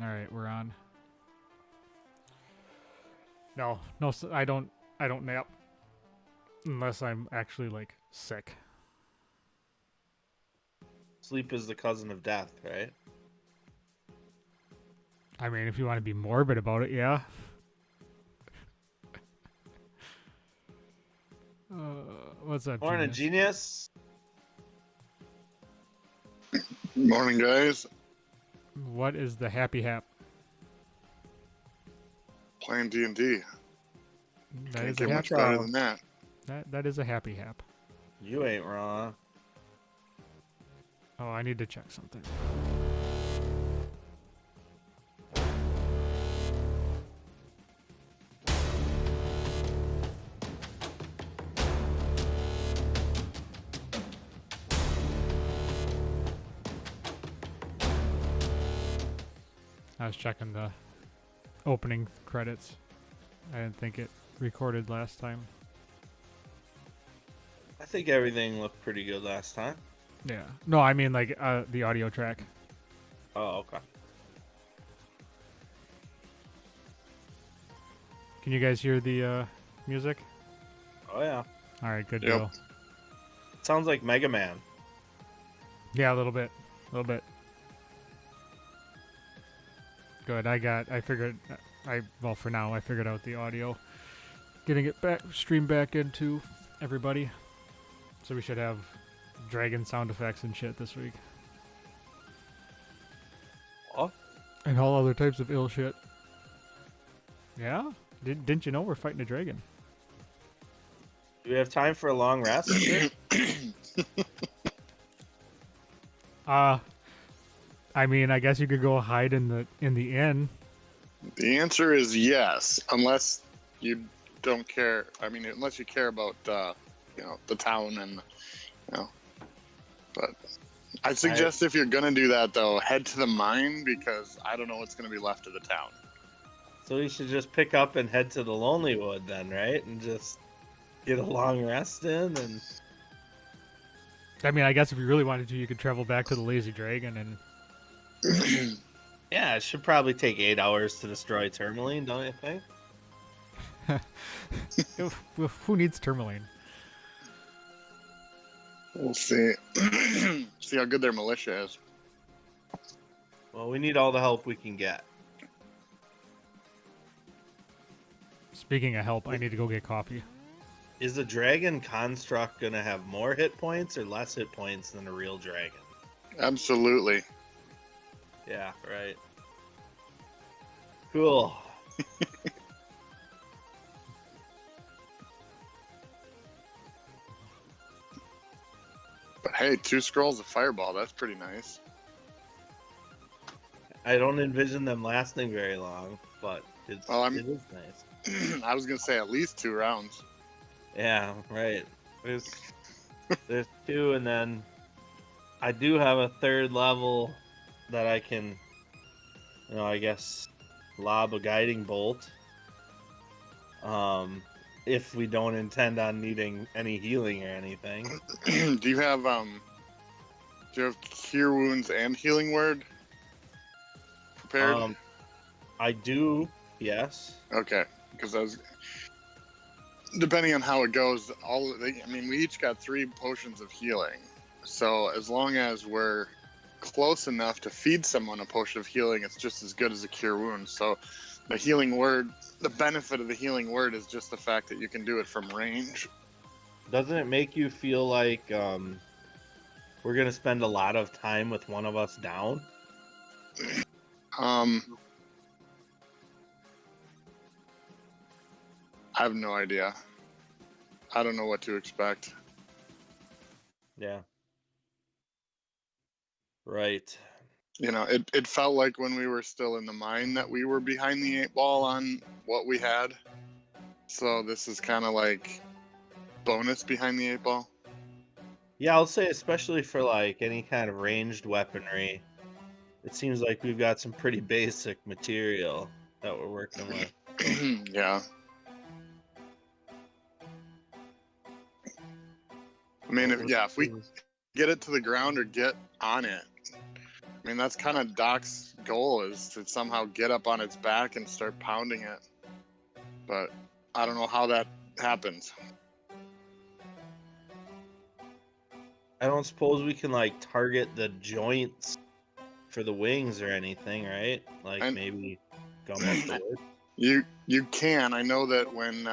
All right, we're on. No, no, I don't. I don't nap unless I'm actually like sick. Sleep is the cousin of death, right? I mean, if you want to be morbid about it, yeah. What's up, Morning, genius? genius. Morning, guys. What is the happy hap? Playing D&D. That Can't is a get happy. much better than that. That is a happy hap. You ain't wrong. Oh, I need to check something. I was checking the opening credits. I didn't think it recorded last time. I think everything looked pretty good last time. Yeah. No, I mean like the audio track. Oh, okay. Can you guys hear the music? Oh, yeah. All right, good Yep. deal. Sounds like Mega Man. Yeah, a little bit. Good. I figured. Well, for now, I figured out the audio. Getting it back, streamed back into everybody. So we should have dragon sound effects and shit this week. Oh, And all other types of ill shit. Yeah? Didn't you know we're fighting a dragon? do we have time for a long rest? I mean, I guess you could go hide in the inn. The answer is yes, unless you don't care. I mean, unless you care about, the town and, But I suggest if you're gonna do that, though, head to the mine because I don't know what's gonna be left of the town. So we should just pick up and head to the Lonely Wood then, right? And just get a long rest in and... I mean, I guess if you really wanted to, you could travel back to the Lazy Dragon and... Yeah, it should probably take 8 hours to destroy Termalaine, don't you think? Who needs Termalaine? We'll see. See how good their militia is. Well, we need all the help we can get. Speaking of help, I need to go get coffee. Is a dragon construct gonna have more hit points or less hit points than a real dragon? Absolutely. Yeah, right. Cool. But hey, 2 scrolls of fireball, that's pretty nice. I don't envision them lasting very long, but it is nice. I was gonna say at least 2 rounds. Yeah, right. There's 2, and then I do have a 3rd level that I can, I guess, lob a guiding bolt. If we don't intend on needing any healing or anything. Do you have cure wounds and healing word prepared? I do, yes. Okay, because I was depending on how it goes. We each got 3 potions of healing. So as long as we're close enough to feed someone a potion of healing, it's just as good as a cure wound. So the healing word, the benefit of the healing word is just the fact that you can do it from range. Doesn't it make you feel like we're gonna spend a lot of time with one of us down? I have no idea. I don't know what to expect. Yeah. Right. It felt like when we were still in the mine that we were behind the 8 ball on what we had. So this is kind of like bonus behind the 8 ball. Yeah, I'll say especially for like any kind of ranged weaponry, it seems like we've got some pretty basic material that we're working with. Yeah. I mean, if we get it to the ground or get on it, I mean, that's kind of Doc's goal, is to somehow get up on its back and start pounding it. But I don't know how that happens. I don't suppose we can like target the joints for the wings or anything, right? Like maybe gum up the wood. You can. I know that when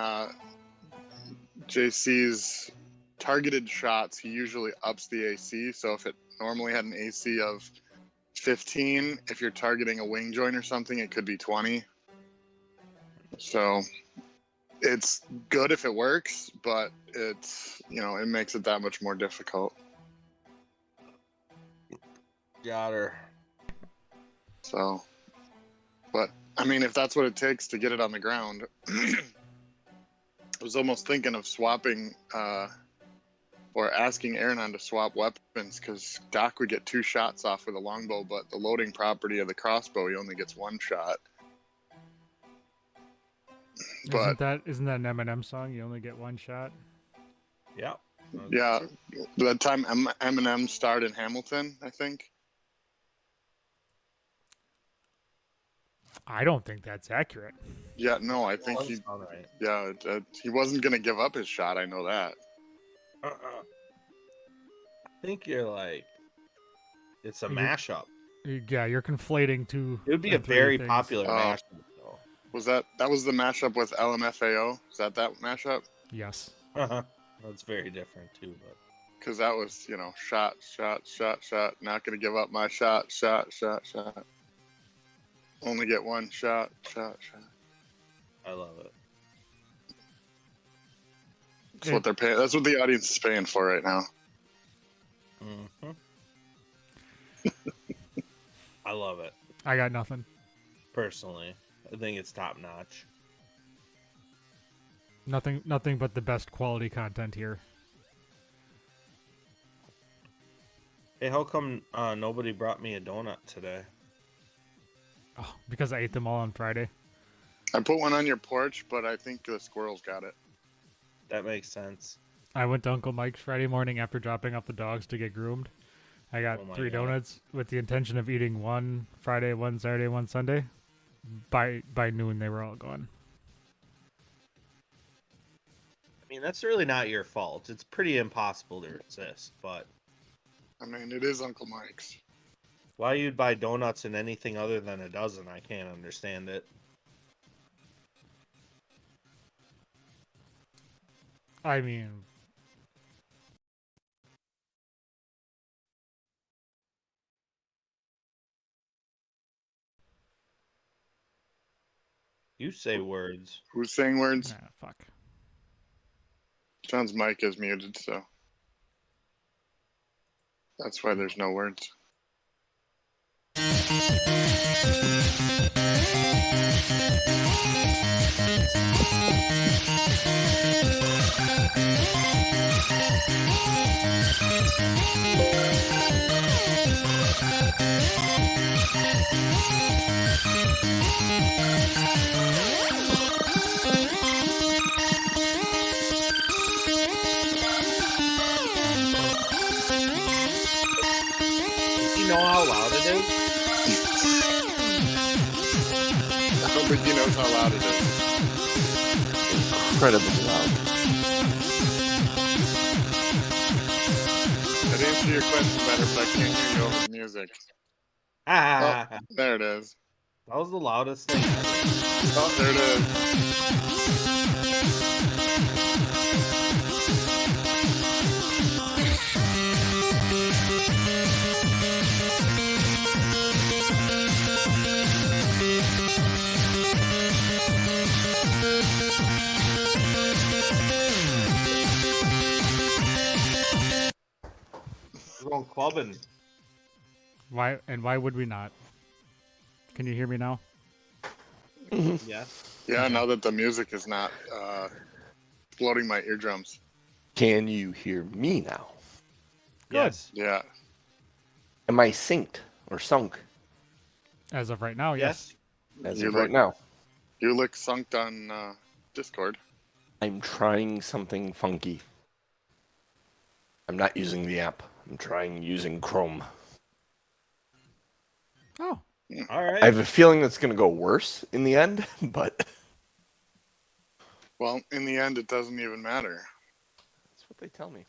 JC's targeted shots, he usually ups the AC. So if it normally had an AC of 15, if you're targeting a wing joint or something, it could be 20. So it's good if it works, but it's, it makes it that much more difficult. Got her. So, but I mean, if that's what it takes to get it on the ground, I was almost thinking of swapping or asking Aronan to swap weapons, because Doc would get 2 shots off with a longbow, but the loading property of the crossbow, he only gets 1 shot. Isn't that an Eminem song? You only get 1 shot. Yeah. Yeah, that time Eminem starred in Hamilton, I think. I don't think that's accurate. Yeah, no, I think he. Right. Yeah, he wasn't gonna give up his shot. I know that. I think you're like, it's a mashup. Yeah, you're conflating two. It would be a very popular mashup, though. Was that was the mashup with LMFAO? Is that mashup? Yes. That's very different too, but because that was shot, not gonna give up my shot. Only get 1 shot. I love it. That's what they're paying. That's what the audience is paying for right now. Mm-hmm. I love it. I got nothing. Personally, I think it's top notch. Nothing but the best quality content here. Hey, how come nobody brought me a donut today? Oh, because I ate them all on Friday. I put one on your porch, but I think the squirrels got it. That makes sense. I went to Uncle Mike's Friday morning after dropping off the dogs to get groomed. I got 3 donuts with the intention of eating 1 Friday, 1 Saturday, 1 Sunday. By noon, they were all gone. I mean, that's really not your fault. It's pretty impossible to resist, but... I mean, it is Uncle Mike's. Why you'd buy donuts in anything other than a dozen, I can't understand it. I mean... You say words. Who's saying words? Ah, fuck. John's mic is muted, so that's why there's no words. You know how loud it is? I don't think he knows how loud it is. Incredibly loud. I'd answer your question better, but I can't hear you over the music. Oh, there it is. That was the loudest thing ever. Oh, there it is. We're going clubbing. Why would we not? Can you hear me now? Yes. Yeah, now that the music is not exploding my eardrums. Can you hear me now? Yes. Yeah. Am I synced or sunk As of right now, yes. as You of right look- now? You look sunk on Discord. I'm trying something funky. I'm not using the app. I'm trying using Chrome. Oh, All I right. have a feeling it's going to go worse in the end, but Well, in the end, it doesn't even matter. that's what they tell me.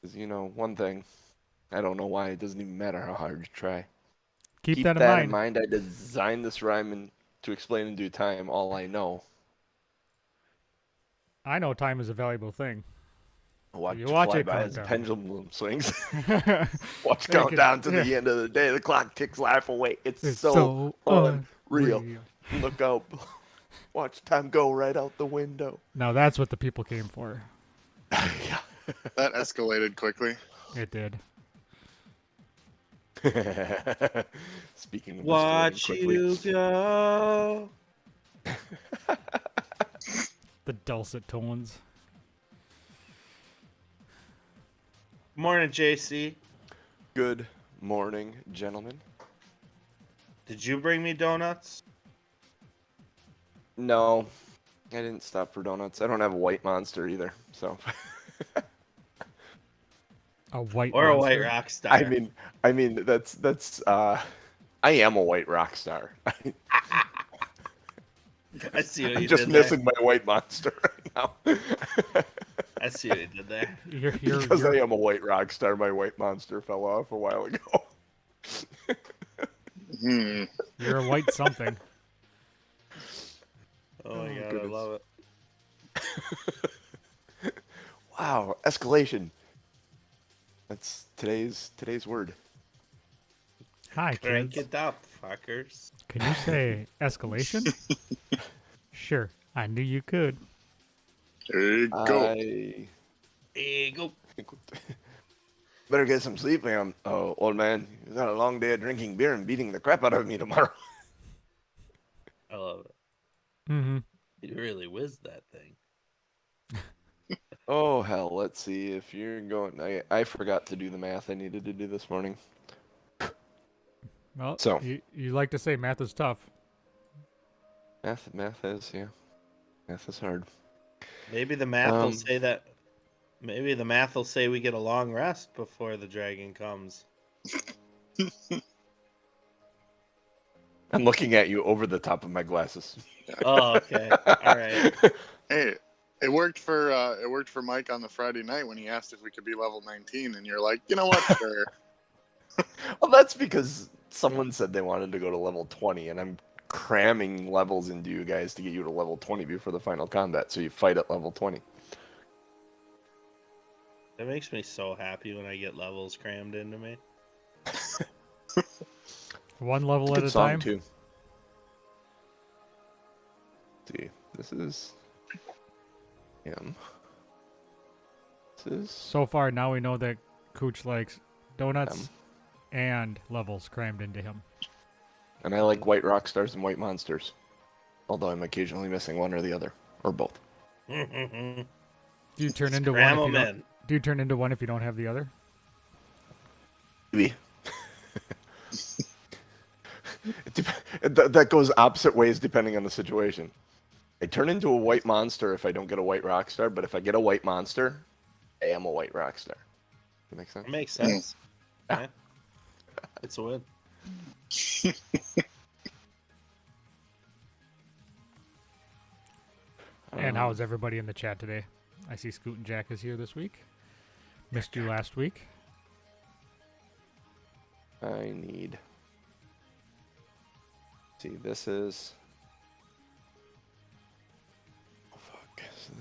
Because, one thing, I don't know why it doesn't even matter how hard you try. keep that in mind. I designed this rhyme to explain in due time all I know. I know time is a valuable thing. Watch You it watch fly it by count as the down. pendulum swings. Watch Make count it- down to yeah. the end of the day. The clock ticks life away. It's It's so unreal. unreal. Look out. Watch time go right out the window. Now that's what the people came for. Yeah. That escalated quickly. It did. Speaking of Watch escalating quickly. you go. The dulcet tones. Morning, JC. Good morning, gentlemen. Did you bring me donuts? No, I didn't stop for donuts. I don't have a white monster either, so. A white Or a monster. white rock star? I mean that's I am a white rock star. I see what I'm you just did missing my white monster right now. there. I see what you did there. Because I am a white rock star, my white monster fell off a while ago. You're a white something. Oh my god, goodness. I love it. Wow, escalation. That's today's word. Hi, Crank kids. it up, fuckers. Can you say escalation? Sure. I knew you could. There you go. Hey, go. Better get some sleep, man. Oh, old man, you got a long day of drinking beer and beating the crap out of me tomorrow. I love it. Mm-hmm. You really whizzed that thing. Oh hell, let's see if you're going. I forgot to do the math I needed to do this morning. Well, So. you like to say math is tough. Math is math is hard. Maybe the math will say that. Maybe the math will say we get a long rest before the dragon comes. I'm looking at you over the top of my glasses. Oh, okay. All right. Hey, it worked for Mike on the Friday night when he asked if we could be level 19, and you're like, you know what, sure. Well, that's because someone said they wanted to go to level 20, and I'm cramming levels into you guys to get you to level 20 before the final combat, so you fight at level 20. That makes me so happy when I get levels crammed into me. One level It's a at good a song, time. too. Let's see, this is him. This is So far, now we know that Cooch likes donuts and levels crammed into him. and I like white rock stars and white monsters. Although I'm occasionally missing one or the other, or both. Do you turn into Cram one if you 'em don't? in. Do you turn into one if you don't have the other? Maybe. That goes opposite ways depending on the situation. I turn into a white monster if I don't get a white rock star, but if I get a white monster, I am a white rock star. That makes sense? That makes sense. Yeah. It's a win. And how's everybody in the chat today? I see Scoot and Jack is here this week. Missed you last week. I need. See, this is. Oh, fuck. So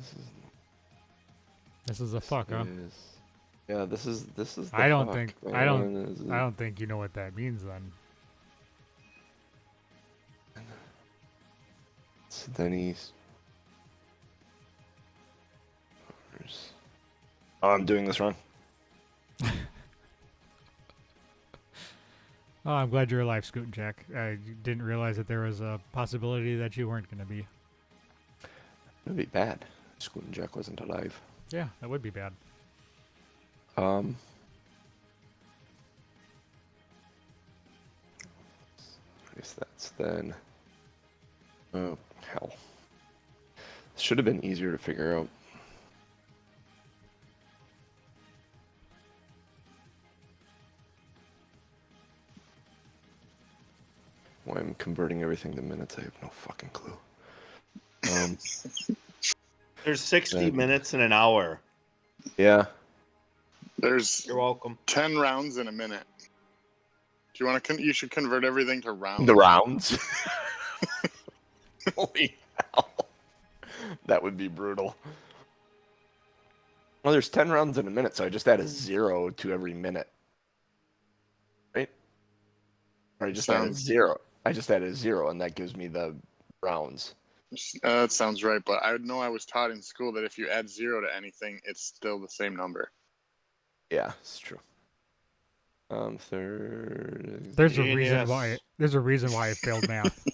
This is a fuck, huh? Yeah, this is. The I don't fuck, think. man. I don't think you know what that means then. So then he's. Oh, I'm doing this wrong. Oh, I'm glad you're alive, Scoot and Jack. I didn't realize that there was a possibility that you weren't going to be. That'd be bad. Scoot and Jack wasn't alive. Yeah, that would be bad. I guess that's then. Oh, hell. This should have been easier to figure out. Why I'm converting everything to minutes, I have no fucking clue. There's 60 Then- minutes in an hour. Yeah. There's You're welcome. 10 rounds in a minute. Do you want to? You should convert everything to rounds. The rounds. Holy hell. That would be brutal. Well, there's 10 rounds in a minute, so I just add a 0 to every minute. Right? Or I just add a 0. I just added a 0, and that gives me the rounds. That sounds right, but I know I was taught in school that if you add 0 to anything, it's still the same number. Yeah, it's true. Third. There's a reason Genius. why. There's a reason why I failed math.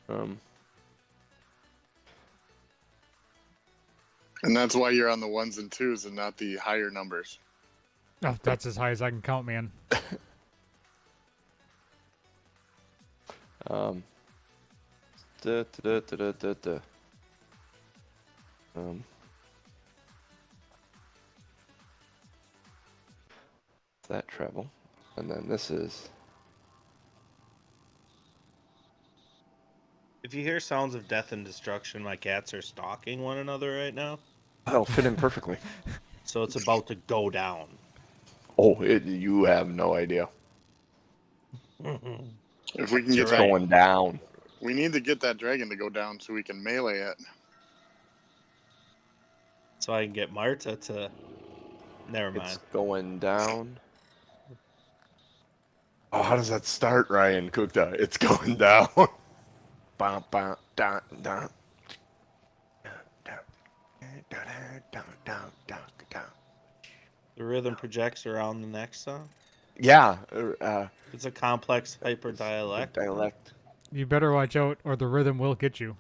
And that's why you're on the 1s and 2s and not the higher numbers. Oh, that's as high as I can count, man. Da, da, da, da, da, da. That travel, and then this is. If you hear sounds of death and destruction, my cats are stalking one another right now. That'll fit in perfectly. So it's about to go down. Oh, you have no idea. If we can get It's that, going down. we need to get that dragon to go down so we can melee it. So I can get Marta to... Never mind. It's going down. Oh, how does that start, Ryan Kukta? It's going down. Bum, bum, dun, dun. The rhythm projects around the next song. Yeah, It's a complex hyper dialect. dialect. You better watch out, or the rhythm will get you.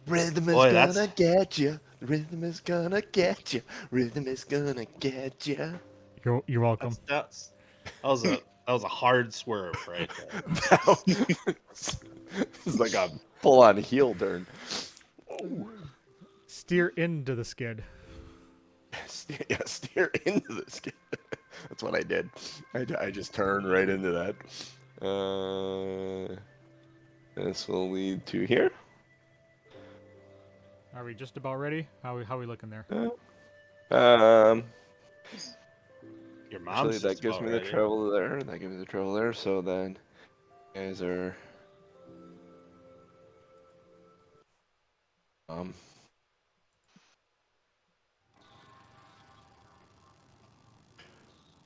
Rhythm is Boy, gonna that's- get you. Rhythm is gonna get you. Rhythm is gonna get you. You're welcome. That was a hard swerve right there. It's like a full-on heel turn. Oh. Steer into the skid. Steer into the skid. That's what I did. I just turned right into that. This will lead to here. Are we just about ready? How we looking there? Your mom's Actually, that just gives about me the ready. travel there. That gives me the travel there. So then, you guys are.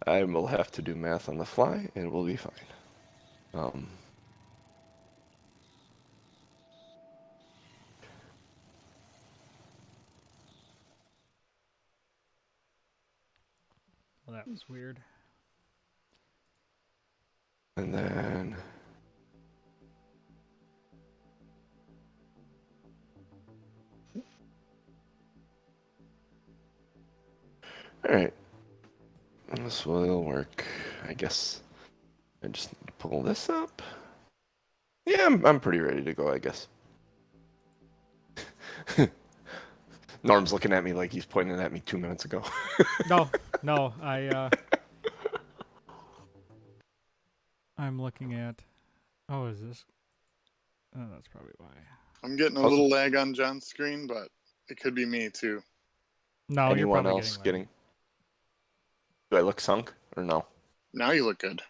I will have to do math on the fly. It will be fine. Well, that was weird. And then. All right. This will work, I guess. I just need to pull this up. Yeah, I'm pretty ready to go, I guess. Norm's looking at me like he's pointing at me 2 minutes ago. No, I'm looking at. Oh, is this? Oh, that's probably why. I'm getting a little lag on John's screen, but it could be me too. No, you're Anyone probably else getting. Do I look sunk or no? Now you look good.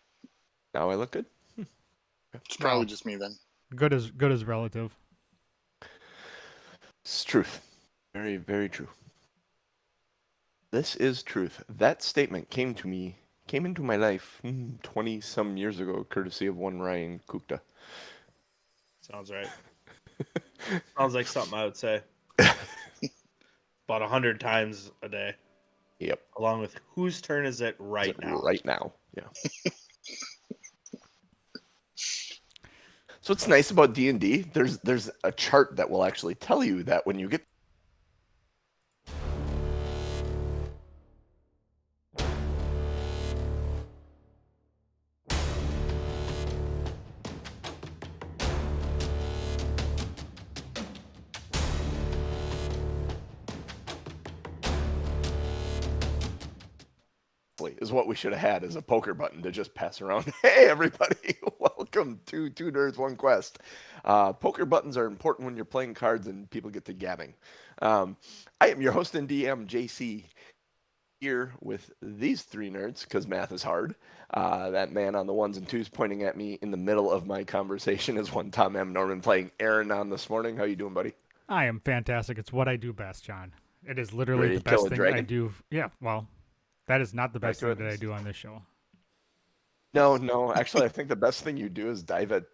Now I look good? It's probably No. just me then. Good as relative. It's truth. Very, very true. This is truth. That statement came into my life 20-some years ago, courtesy of one Ryan Kukta. Sounds right. Sounds like something I would say. About 100 times a day. Yep. Along with whose turn is it right now? Right now, yeah. So what's nice about D&D, there's a chart that will actually tell you that when you get is what we should have had as a poker button to just pass around. Hey everybody, welcome Welcome to Two Nerds, One Quest. Poker buttons are important when you're playing cards and people get to gabbing. I am your host and DM, JC, here with these three nerds, because math is hard. That man on the ones and twos pointing at me in the middle of my conversation is one Tom M. Norman playing Aronan this morning. How you doing, buddy? I am fantastic. It's what I do best, John. It is literally Ready the to kill best a thing dragon? I do. Yeah, well, that is not the My best thing that I goodness. do on this show. No. Actually, I think the best thing you do is dive at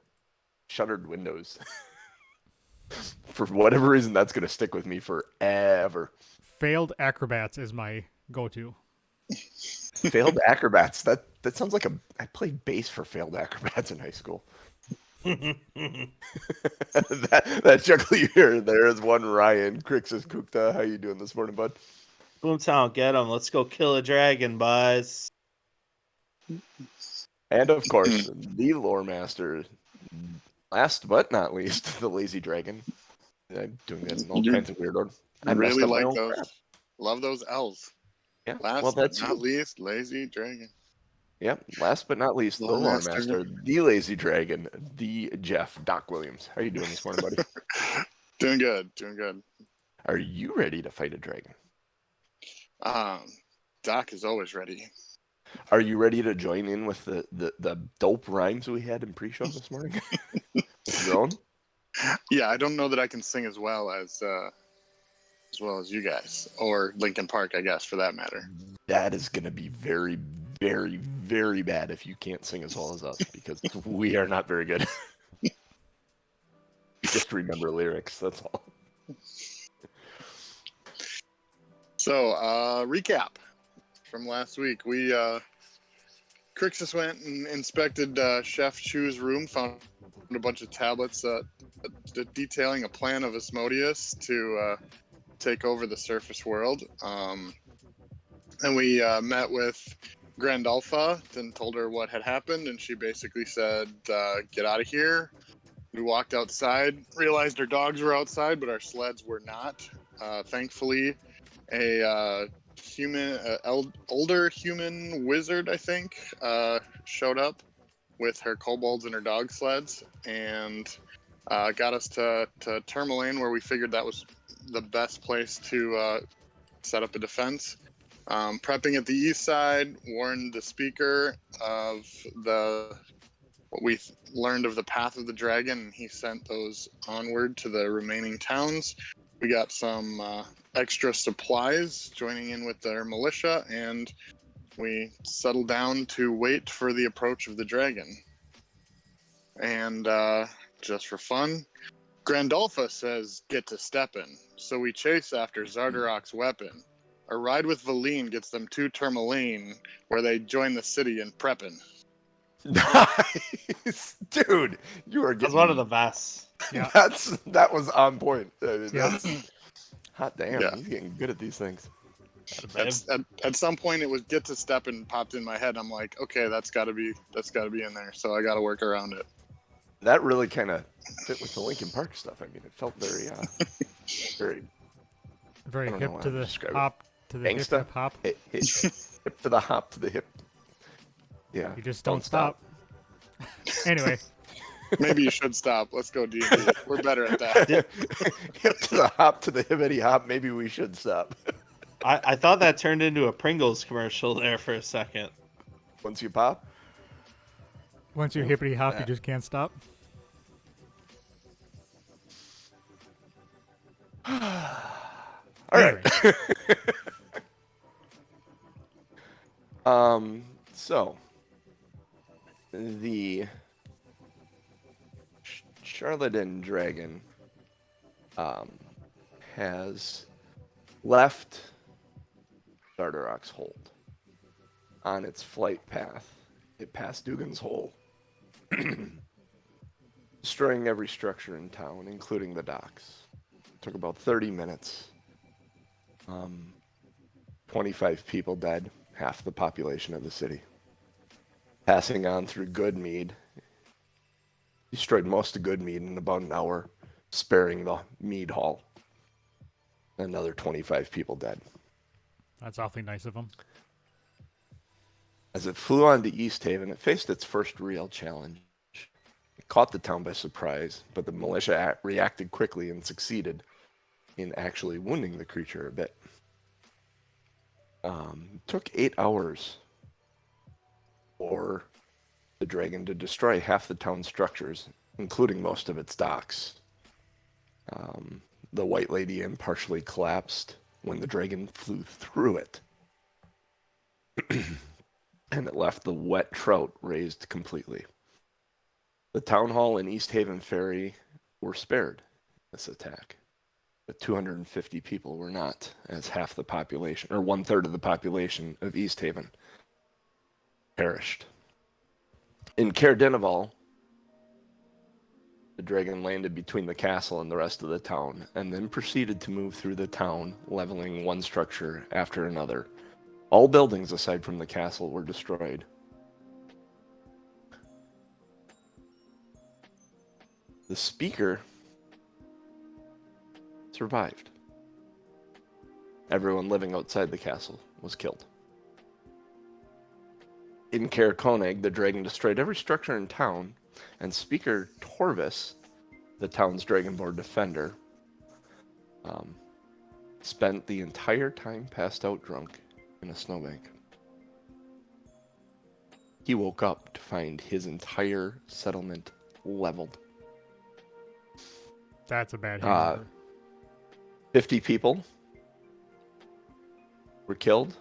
shuttered windows. For whatever reason, that's going to stick with me forever. Failed acrobats is my go-to. Failed acrobats. That sounds like I played bass for failed acrobats in high school. that chuckle you hear there is one Ryan. Crixus Kukta. How you doing this morning, bud? Boomtown, get him. Let's go kill a dragon, boys. And of course, the lore master. Last but not least, the lazy dragon. I'm doing that in all kinds of weird order. I really like own those. crap. Love those L's. Yeah. Last well, but that's not least, lazy dragon. Yep. Last but not least, the Lore lore master. master, the lazy dragon, the Jeff Doc Williams. How you doing this morning, buddy? Doing good. Are you ready to fight a dragon? Doc is always ready. Are you ready to join in with the dope rhymes we had in pre-show this morning? With your own? Yeah, I don't know that I can sing as well as you guys, or Linkin Park, I guess, for that matter. That is going to be very, very, very bad if you can't sing as well as us, because we are not very good. Just remember lyrics, that's all. So, recap from last week. We Crixus went and inspected Chef Chu's room, found a bunch of tablets detailing a plan of Asmodeus to take over the surface world. And we met with Grandolpha and told her what had happened, and she basically said, get out of here. We walked outside, realized our dogs were outside, but our sleds were not. Thankfully, a older human wizard, I think, showed up with her kobolds and her dog sleds, and got us to Termalaine, where we figured that was the best place to set up a defense. Prepping at the east side, warned the speaker of what we learned of the path of the dragon, and he sent those onward to the remaining towns. We got some extra supplies joining in with their militia, and we settled down to wait for the approach of the dragon. And just for fun, Grandolpha says, get to steppin. So we chase after Xardorok's weapon. A ride with Veleen gets them to Termalaine, where they join the city in preppin. Nice! Dude, you are That's getting... one of the best. Yeah. That was on point. I mean, Yeah. that's... Hot damn, Yeah. he's getting good at these things. At some point, it was get to steppin popped in my head. I'm like, okay, that's got to be in there. So I got to work around it. That really kind of fit with the Linkin Park stuff. I mean, it felt very, very Very I don't know hip how to to the describe it. hop, to the hip, Gangsta? hip hop. hip to the hop to the hip. Yeah. You just don't stop. Anyway, Maybe you should stop. Let's go D&D. We're better at that. Hip to the hop to the hippity hop. Maybe we should stop. I thought that turned into a Pringles commercial there for a second. Once you pop. once you hippity hop, Yeah. you just can't stop. All right. Anyway. So the Charlatan dragon has left Xardorok's hold. On its flight path, it passed Dugan's hole, destroying every structure in town, including the docks. Took about 30 minutes. 25 people dead, half the population of the city. Passing on through Goodmead, destroyed most of Goodmead in about an hour, sparing the Mead Hall. Another 25 people dead. That's awfully nice of them. As it flew on to East Haven, it faced its first real challenge. caught the town by surprise, but the militia reacted quickly and succeeded in actually wounding the creature a bit. Took 8 hours for the dragon to destroy half the town's structures, including most of its docks. The White Lady Inn partially collapsed when the dragon flew through it. And it left the wet trout raised completely. The town hall and East Haven Ferry were spared this attack. But 250 people were not, as half the population, or 1/3 of the population of East Haven, perished. In Caer Dineval, the dragon landed between the castle and the rest of the town, and then proceeded to move through the town, leveling one structure after another. All buildings aside from the castle were destroyed. The speaker survived. Everyone living outside the castle was killed. In Caer Konig, the dragon destroyed every structure in town, and Speaker Torvis, the town's dragonborn defender, spent the entire time passed out drunk in a snowbank. He woke up to find his entire settlement leveled. That's a bad hangover. 50 people were killed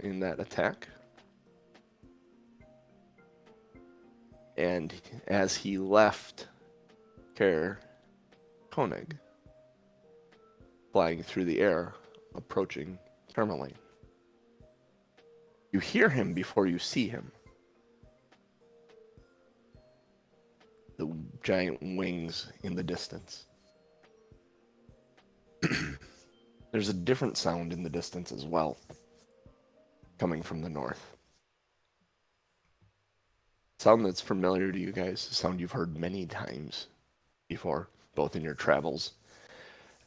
in that attack. And as he left Caer Konig, flying through the air, approaching Termalaine, you hear him before you see him. The giant wings in the distance. There's a different sound in the distance as well, coming from the north. Sound that's familiar to you guys, a sound you've heard many times before, both in your travels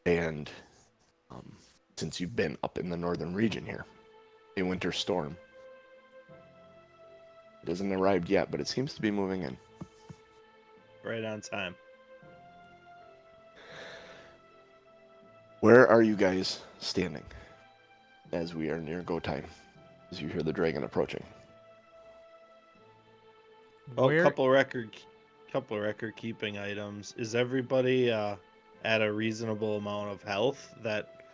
and since you've been up in the northern region here. A winter storm. It hasn't arrived yet, but it seems to be moving in. Right on time. Where are you guys standing as we are near go time, as you hear the dragon approaching? Oh, Where? couple record keeping items. Is everybody at a reasonable amount of health that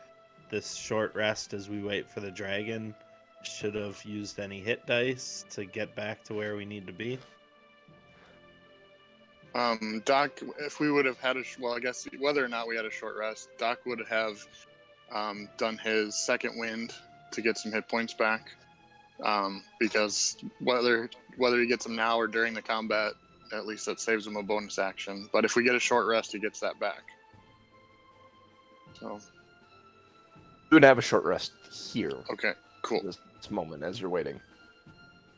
this short rest as we wait for the dragon should have used any hit dice to get back to where we need to be? Doc, if we would have had I guess whether or not we had a short rest, Doc would have done his second wind to get some hit points back. Because whether he gets them now or during the combat, at least that saves him a bonus action. But if we get a short rest, he gets that back. So You would have a short rest here. Okay, cool. This moment as you're waiting.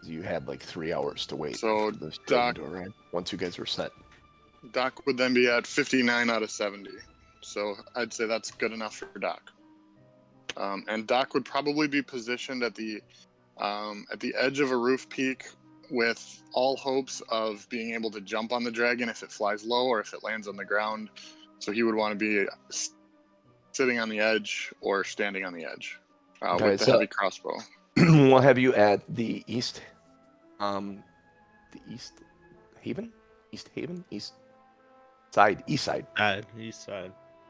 You had like 3 hours to wait. So, for this Doc- to arrive once you guys were set. Doc would then be at 59 out of 70. So I'd say that's good enough for Doc. And Doc would probably be positioned at the edge of a roof peak with all hopes of being able to jump on the dragon if it flies low or if it lands on the ground. So he would want to be sitting on the edge or standing on the edge with the heavy crossbow. We'll have you at the East Haven? East side. East side.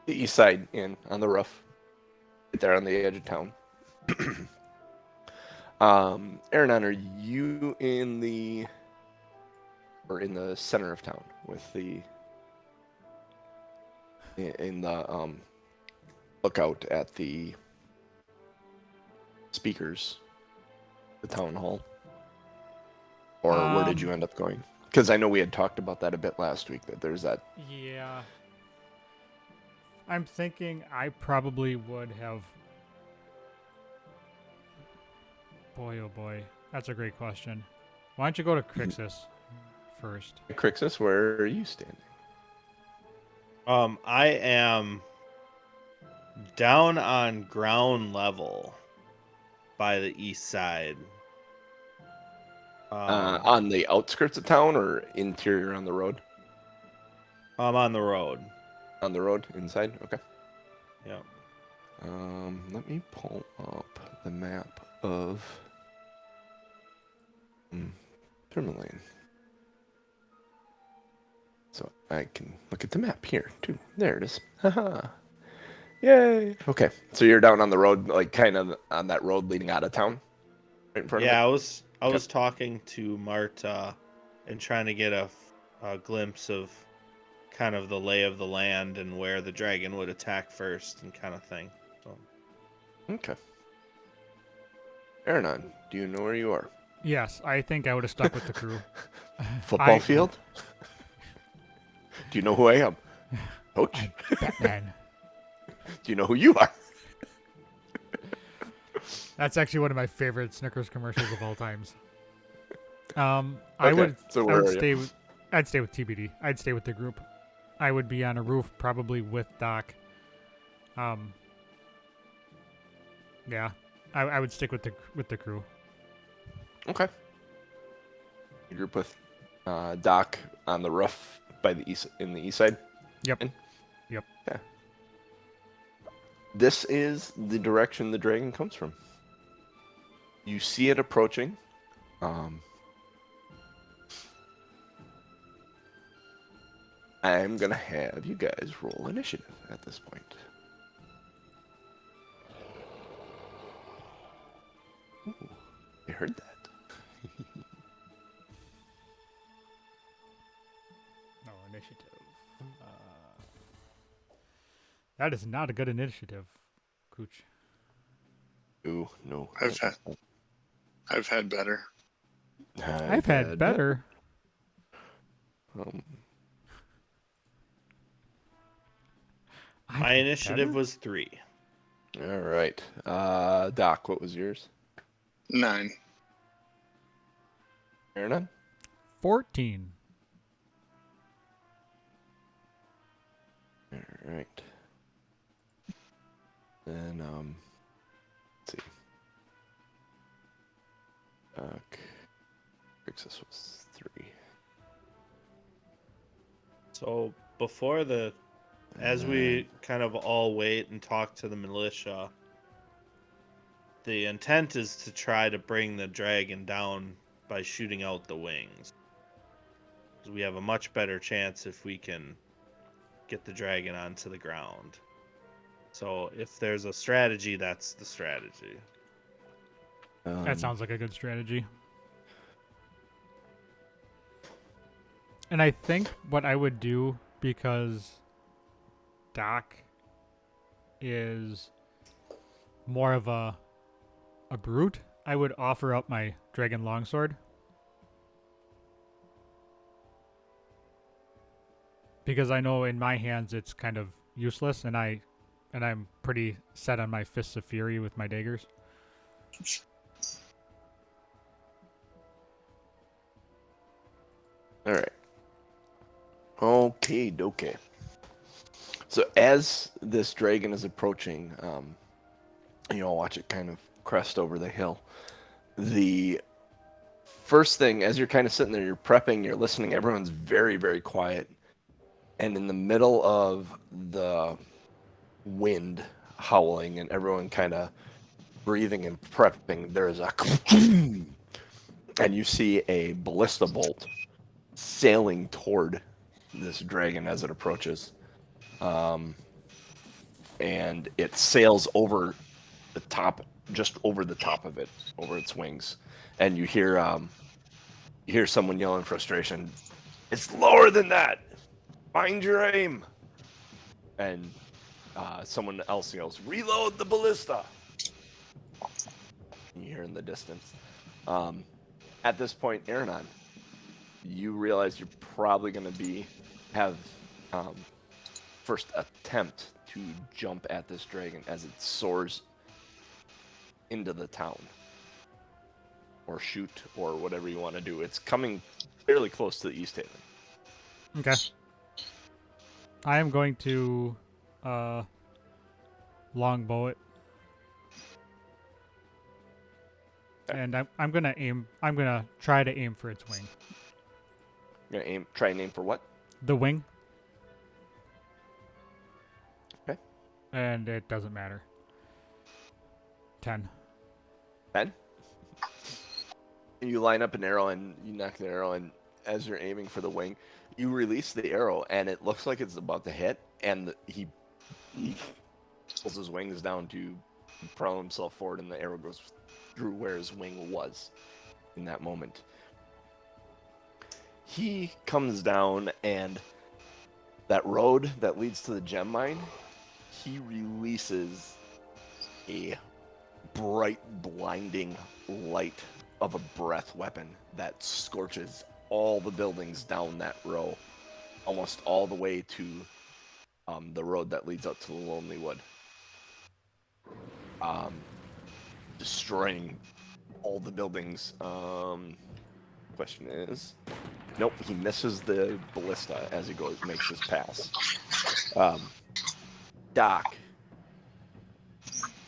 The east side inn on the roof. Right there on the edge of town. Aronan, are you in the center of town with in the lookout at the speakers, the town hall? Or where did you end up going? Because I know we had talked about that a bit last week, that there's that. Yeah. I'm thinking I probably would have... Boy, oh boy. That's a great question. Why don't you go to Crixus first? Crixus, where are you standing? I am down on ground level by the east side. On the outskirts of town or interior on the road? I'm on the road. On the road, inside? Okay. Yeah. Let me pull up the map of Termalaine. So I can look at the map here, too. There it is. Haha. Yay. Okay, so you're down on the road, like kind of on that road leading out of town? Right in front Yeah, of it? I was talking to Marta and trying to get a glimpse of kind of the lay of the land and where the dragon would attack first and kind of thing. So. Okay. Aronan, do you know where you are? Yes, I think I would have stuck with the crew. Football field? Do you know who I am? Coach? I'm Batman. Do you know who you are? That's actually one of my favorite Snickers commercials of all times. I would stay with TBD. I'd stay with the group. I would be on a roof probably with Doc. Yeah, I would stick with the crew. Okay. You group with Doc on the roof by the east side. Yep. And? Yep. Yeah. This is the direction the dragon comes from. You see it approaching. I'm gonna have you guys roll initiative at this point. Ooh, you heard that? No initiative. That is not a good initiative, Cooch. Ooh, no. I've had better. I've had better. My initiative was 3. All right. Doc, what was yours? 9. Aronan? 14. All right. Then, let's see. Success was 3. So before as we kind of all wait and talk to the militia, the intent is to try to bring the dragon down by shooting out the wings. We have a much better chance if we can get the dragon onto the ground. So if there's a strategy, that's the strategy. That sounds like a good strategy. And I think what I would do, because Doc is more of a brute, I would offer up my dragon longsword. Because I know in my hands it's kind of useless, and I'm pretty set on my fists of fury with my daggers. All right. Okay. So as this dragon is approaching, watch it kind of crest over the hill. The first thing, as you're kind of sitting there, you're prepping, you're listening, everyone's very, very quiet. And in the middle of the wind howling and everyone kind of breathing and prepping, there is a and you see a ballista bolt sailing toward this dragon as it approaches. And it sails over the top, just over the top of it, over its wings. And you hear someone yell in frustration, "It's lower than that! Find your aim!" And someone else yells, "Reload the ballista!" And you hear in the distance. At this point, Aronan, you realize you're probably going to have first attempt to jump at this dragon as it soars into the town, or shoot, or whatever you want to do. It's coming fairly close to the East Haven. Okay. I am going to longbow it. And I'm gonna aim. I'm gonna try to aim for its wing. You're gonna try and aim for what? The wing. Okay. And it doesn't matter. 10. 10. You line up an arrow and you knock the arrow, and as you're aiming for the wing, you release the arrow, and it looks like it's about to hit, and he pulls his wings down to propel himself forward, and the arrow goes through where his wing was in that moment. He comes down, and that road that leads to the gem mine, he releases a bright, blinding light of a breath weapon that scorches all the buildings down that row, almost all the way to the road that leads up to the Lonely Wood, destroying all the buildings. Question is, nope, he misses the ballista as he makes his pass. Doc,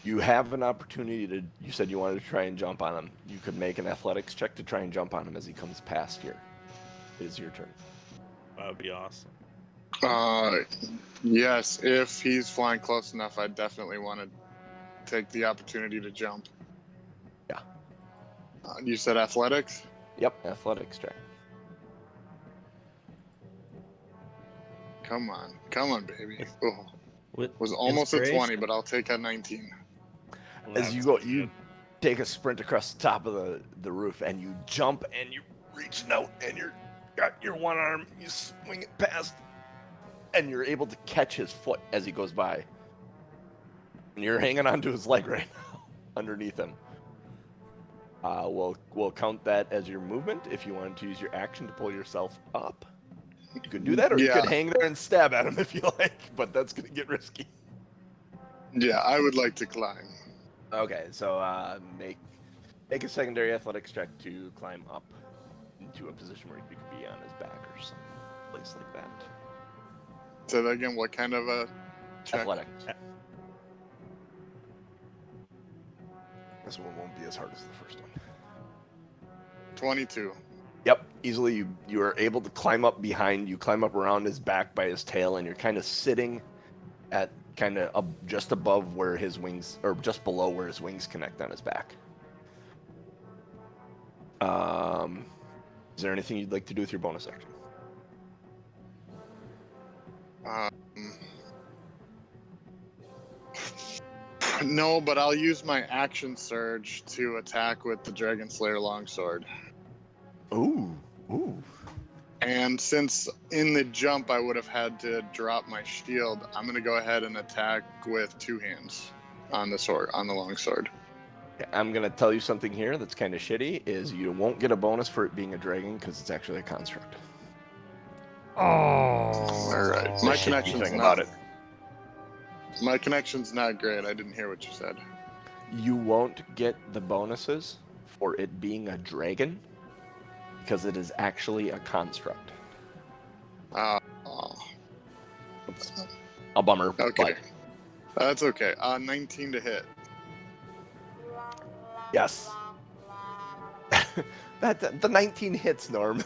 you have an opportunity to. You said you wanted to try and jump on him. You could make an athletics check to try and jump on him as he comes past here. It is your turn. That would be awesome. Yes, if he's flying close enough, I definitely want to take the opportunity to jump. Yeah. You said athletics? Yep, athletics check. Come on, baby. Oh, With was almost a inspiration? 20, but I'll take a 19. As you go, you take a sprint across the top of the roof, and you jump, and you reach out, and you got your one arm, you swing it past, and you're able to catch his foot as he goes by. And you're hanging onto his leg right now, underneath him. We'll count that as your movement if you wanted to use your action to pull yourself up. You could do that, or you Yeah. could hang there and stab at him if you like, but that's going to get risky. Yeah, I would like to climb. Okay, so make a secondary athletics check to climb up into a position where you could be on his back or some place like that. Say that again, what kind of a check? Athletics. This one won't be as hard as the first one. 22. Yep, easily you are able to climb up behind. You climb up around his back by his tail, and you're kind of sitting at kind of just above where his wings, or just below where his wings connect on his back. Is there anything you'd like to do with your bonus action? No, but I'll use my action surge to attack with the Dragon Slayer longsword. Ooh. And since in the jump I would have had to drop my shield, I'm gonna go ahead and attack with two hands on the sword, on the longsword. I'm gonna tell you something here that's kind of shitty. Is you won't get a bonus for it being a dragon because it's actually a construct. Oh. All right, my Shitty connection's thing not. about it. My connection's not great. I didn't hear what you said. You won't get the bonuses for it being a dragon because it is actually a construct. Oh, It's a bummer. okay. But That's okay. 19 to hit. yes. The 19 hits, Norm.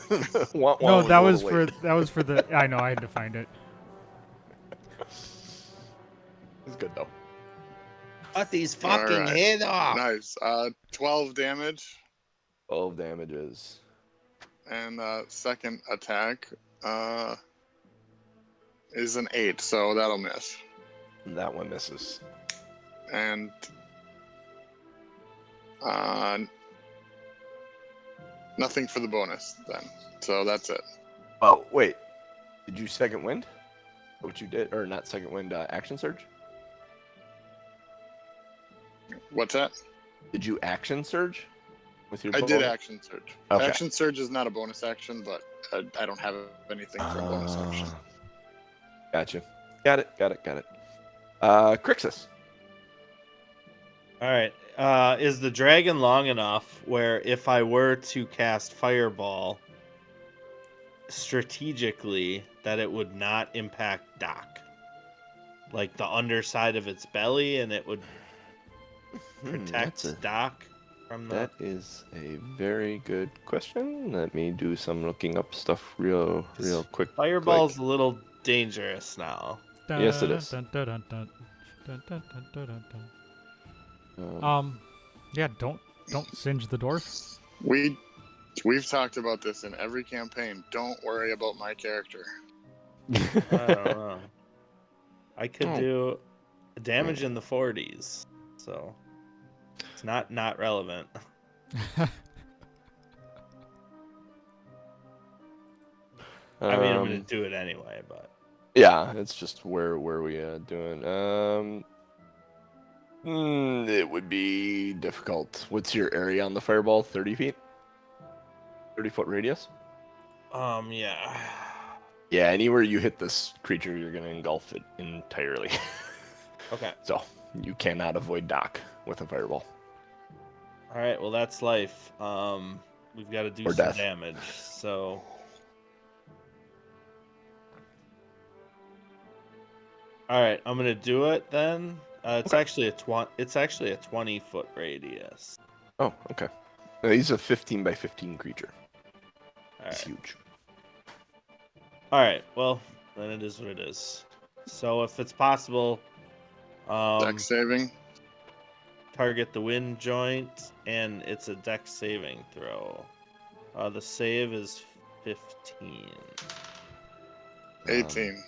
No, that was for the. I know, I had to find it. It's good though. Cut these All fucking right. head off. Nice. 12 damage. 12 damages. And second attack is an 8, so that'll miss. That one misses. And nothing for the bonus then. So that's it. Oh, wait. Did you second wind? What you did, or not second wind, action surge? What's that? Did you action surge with your I did bonus? action surge. Okay. Action surge is not a bonus action, but I don't have anything for a bonus action. Gotcha. Got it. Crixus. All right. Is the dragon long enough where if I were to cast Fireball strategically, that it would not impact Doc? Like the underside of its belly, and it would protect Doc? from the. That is a very good question. Let me do some looking up stuff real quick. Fireball's a little dangerous now. Yes, it is. Dun, dun, dun, dun, dun, dun, dun, dun, dun, dun. Um, Yeah, don't singe the dwarf. We've talked about this in every campaign. Don't worry about my character. I don't know. I could Oh. do damage in the 40s, so it's not relevant. I mean, I'm gonna do it anyway, but yeah, it's just where we doing. It would be difficult. What's your area on the fireball? 30 feet? 30-foot radius? yeah. Yeah, anywhere you hit this creature, you're gonna engulf it entirely. Okay. So you cannot avoid Doc with a fireball. All right. Well, that's life. We've got to do Or some death. damage. So. All right, I'm gonna do it then. It's Okay. actually a 20-foot radius. Oh, okay. No, he's a 15 by 15 creature. All He's right. huge. All right. Well, then it is what it is. So if it's possible, Dex saving. target the wind joint, and it's a dex saving throw. The save is 15. 18.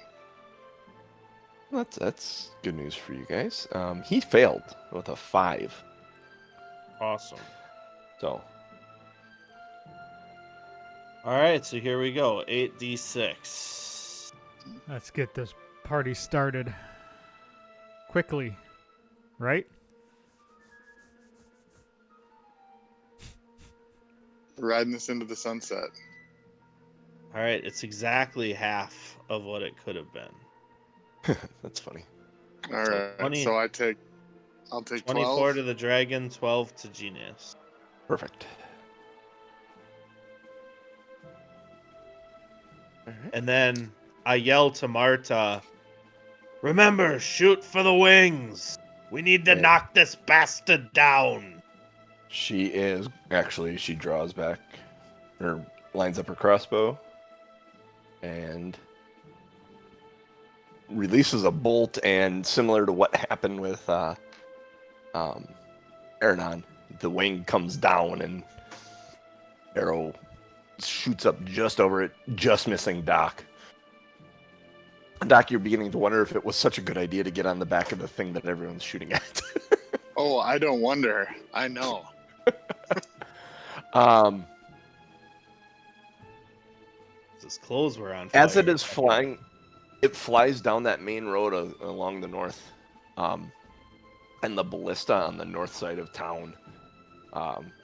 That's good news for you guys. He failed with a 5. Awesome. So All right, so here we go. 8d6. Let's get this party started quickly, right? Riding this into the sunset. All right, it's exactly half of what it could have been. that's funny. All So right. 20 So I'll take 24 12. to the dragon, 12 to genius. Perfect. All right. And then I yell to Marta, "Remember, shoot for the wings. We need to Yeah. knock this bastard down." She draws back, or lines up her crossbow, and releases a bolt. And similar to what happened with Aronan, the wing comes down and arrow shoots up just over it, just missing Doc. Doc, you're beginning to wonder if it was such a good idea to get on the back of the thing that everyone's shooting at. Oh, I don't wonder. I know. His clothes were on fire. As it is flying, it flies down that main road along the north, and the ballista on the north side of town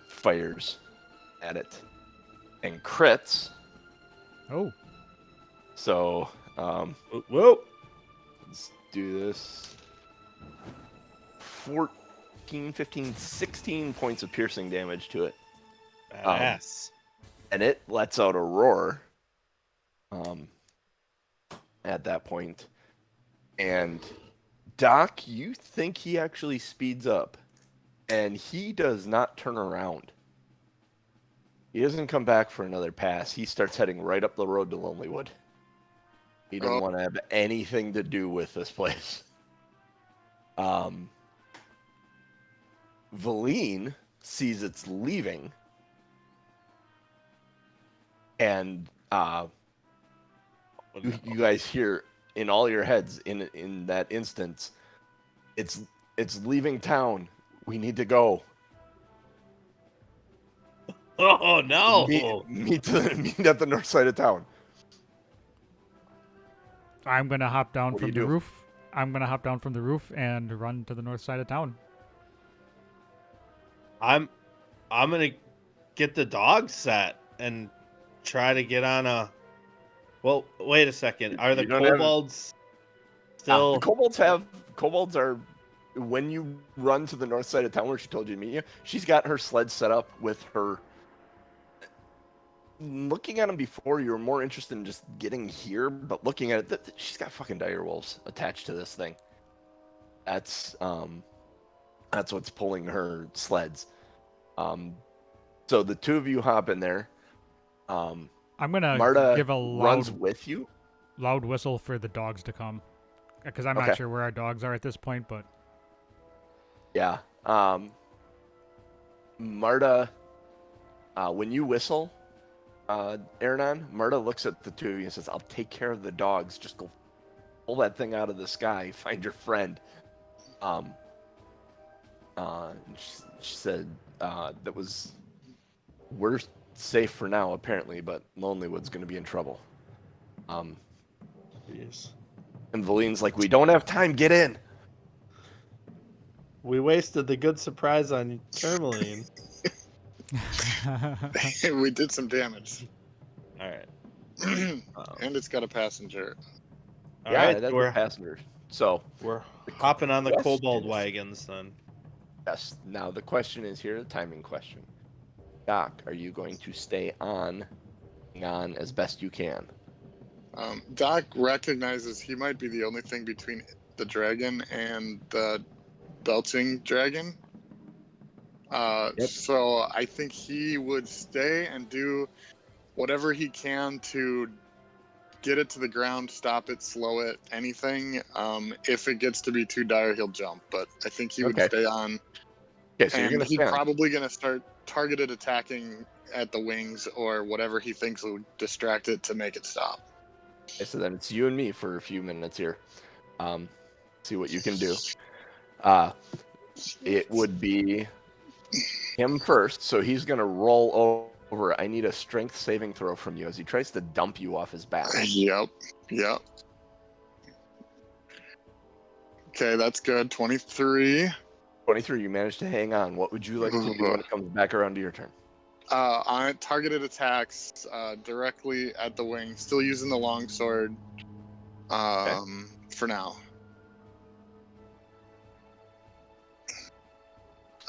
fires at it and crits. Oh, So Whoa! let's do this. 14, 15, 16 points of piercing damage to it. Badass. And it lets out a roar at that point. And Doc, you think he actually speeds up, and he does not turn around. He doesn't come back for another pass. He starts heading right up the road to Lonelywood. He doesn't want to have anything to do with this place. Veleen sees it's leaving, and you guys hear in all your heads in that instance, it's leaving town. We need to go. Oh no! Meet at the north side of town. I'm gonna hop down What do from you the do? roof. I'm gonna hop down from the roof and run to the north side of town. I'm gonna get the dog set and try to get on a. Well, wait a second. Are the You don't have- kobolds still? The kobolds are. When you run to the north side of town where she told you to meet you, she's got her sled set up with her. Looking at them before, you were more interested in just getting here, but looking at it, she's got fucking dire wolves attached to this thing. That's what's pulling her sleds. So the two of you hop in there. I'm gonna Marta give a runs loud with you. whistle for the dogs to come, because I'm Okay. not sure where our dogs are at this point. But Yeah. Marta, when you whistle, Aronan, Marta looks at the two of you and says, "I'll take care of the dogs. Just go pull that thing out of the sky. Find your friend." She said, we're safe for now, apparently, but Lonelywood's going to be in trouble. Jeez. And Veleen's like, "We don't have time. Get in." We wasted the good surprise on Termalaine. We did some damage. All right. And it's got a passenger. All Yeah, right, that's we're a passenger. So, we're hopping on the question kobold is- wagons then. yes, now the question is here, the timing question. Doc, are you going to stay on as best you can? Doc recognizes he might be the only thing between the dragon and the belching dragon. Yep. So I think he would stay and do whatever he can to get it to the ground, stop it, slow it, anything. If it gets to be too dire, he'll jump. But I think he would Okay. stay on. Okay, so you're And going to he's stay on. probably going to start targeted attacking at the wings or whatever he thinks will distract it to make it stop. Okay, so then it's you and me for a few minutes here. See what you can do. It would be him first, so he's going to roll over. I need a strength saving throw from you as he tries to dump you off his back. Yep. Okay, that's good. 23. 23, you managed to hang on. What would you like to do when it comes back around to your turn? On targeted attacks directly at the wing. Still using the longsword for now.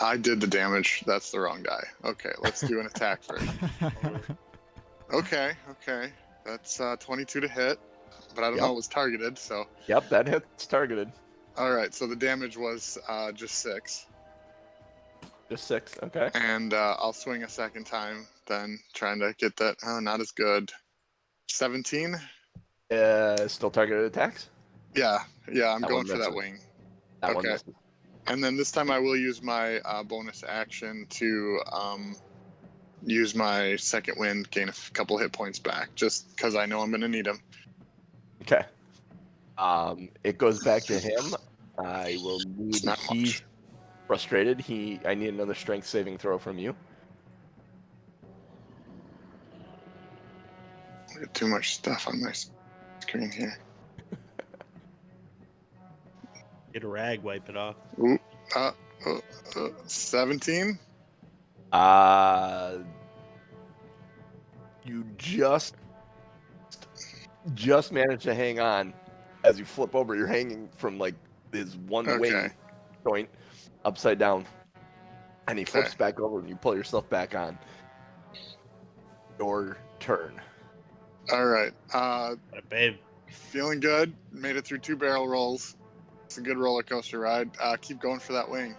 I did the damage. That's the wrong guy. Okay, let's do an attack first. Okay. That's 22 to hit, but I don't know it was targeted, so. Yep, that hit's targeted. All right, so the damage was just 6. Just 6, okay. And I'll swing a second time, then trying to get that. Oh, not as good. 17? Still targeted attacks? Yeah, I'm That going one for that misses. wing. That one Okay. misses. And then this time I will use my bonus action to use my second wind, gain a couple hit points back, just because I know I'm going to need them. Okay. It goes back to him. I will need. Not He's much. frustrated. I need another strength saving throw from you. I got too much stuff on my screen here. Get a rag, wipe it off. Ooh, 17? You just managed to hang on. As you flip over, you're hanging from like his one wing joint upside down, and he flips back over, and you pull yourself back on. Your turn. All right. Babe. Feeling good. Made it through 2 barrel rolls. It's a good roller coaster ride. Keep going for that wing.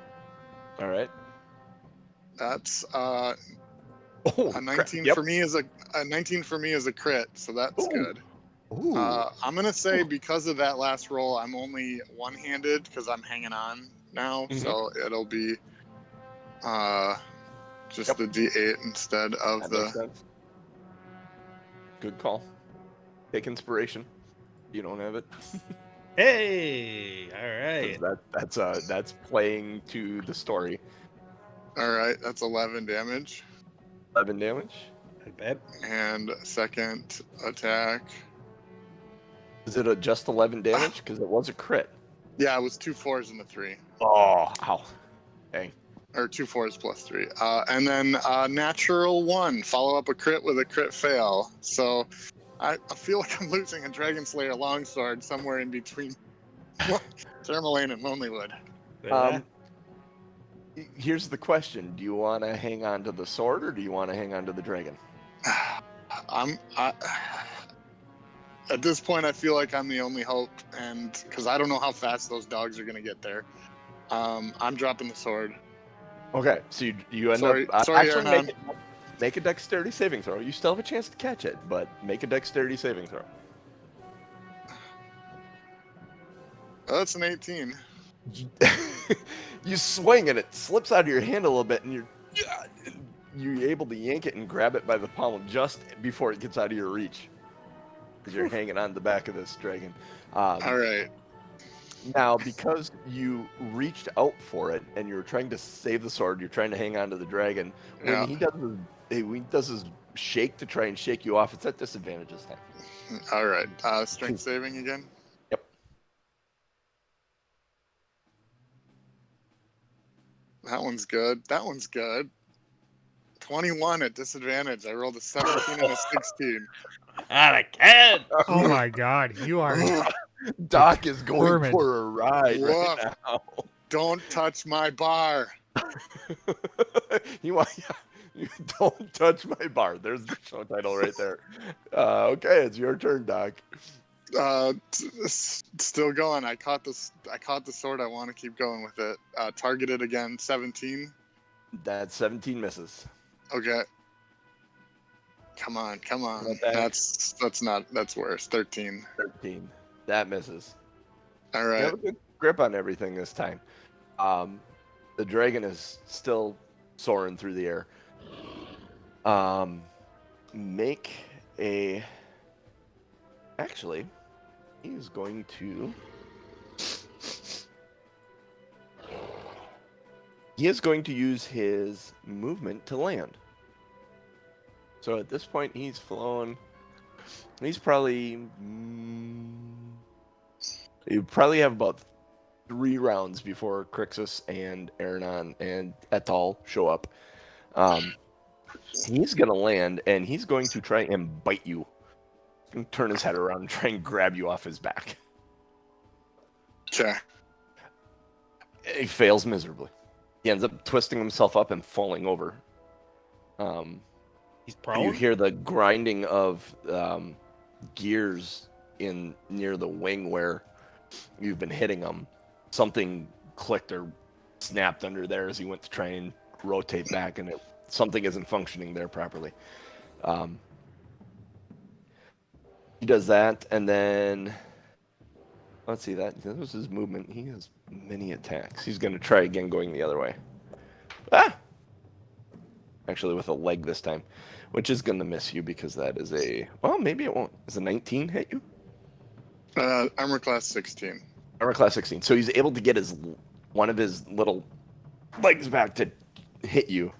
All right. That's Oh, a 19 yep. for me is a 19 for me is a crit, so that's good. Ooh. I'm gonna say because of that last roll, I'm only one-handed because I'm hanging on now, so it'll be just the D8 instead of That the. makes sense. Good call. Take inspiration. You don't have it. Hey, all right. That's playing to the story. All right, that's 11 damage. 11 damage. Hey, babe. And second attack. Is it just 11 damage? Because it was a crit. Yeah, it was 2 4s and a 3. Oh, ow. Dang. Or 2 4s plus 3. And then natural 1. Follow up a crit with a crit fail. So I feel like I'm losing a Dragon Slayer longsword somewhere in between Termalaine and Lonelywood. Here's the question. Do you want to hang on to the sword or do you want to hang on to the dragon? At this point, I feel like I'm the only hope, and because I don't know how fast those dogs are going to get there. I'm dropping the sword. Okay, so you end Sorry, up sorry, actually Aronan. make a dexterity saving throw. You still have a chance to catch it, but make a dexterity saving throw. Oh, that's an 18. You swing and it slips out of your hand a little bit, and you're able to yank it and grab it by the pommel just before it gets out of your reach, because you're hanging on the back of this dragon. All right. Now, because you reached out for it and you're trying to save the sword, you're trying to hang on to the dragon. When Yeah. he does his shake to try and shake you off, it's at disadvantage this time. All right. Strength saving again. Yep. That one's good. That one's good. 21 at disadvantage. I rolled a 17 and a 16. Out of can. Oh my God, you are. Doc is going Determined. for a ride right Woof. now. Don't touch my bar. you don't touch my bar. There's the show title right there. Okay, it's your turn, Doc. Still going. I caught the sword. I want to keep going with it. Targeted again. 17. That 17 misses. Okay. Come on. Not bad. That's worse. 13. 13. That misses. All You right. have a good grip on everything this time. The dragon is still soaring through the air. Actually, he's going to. He is going to use his movement to land. So at this point, he's flown. He's probably. You probably have about 3 rounds before Crixus and Aronan and Etal show up. He's going to land, and he's going to try and bite you. And turn his head around and try and grab you off his back. Okay. He fails miserably. He ends up twisting himself up and falling over. He's You prone. hear the grinding of gears near the wing where you've been hitting him. Something clicked or snapped under there as he went to try and rotate back, and something isn't functioning there properly. He does that, and then let's see, that was his movement. He has many attacks. He's going to try again going the other way. Actually with a leg this time, which is going to miss you because that is maybe it won't. Does a 19 hit you? Armor class 16. Armor class 16. So he's able to get one of his little legs back to hit you.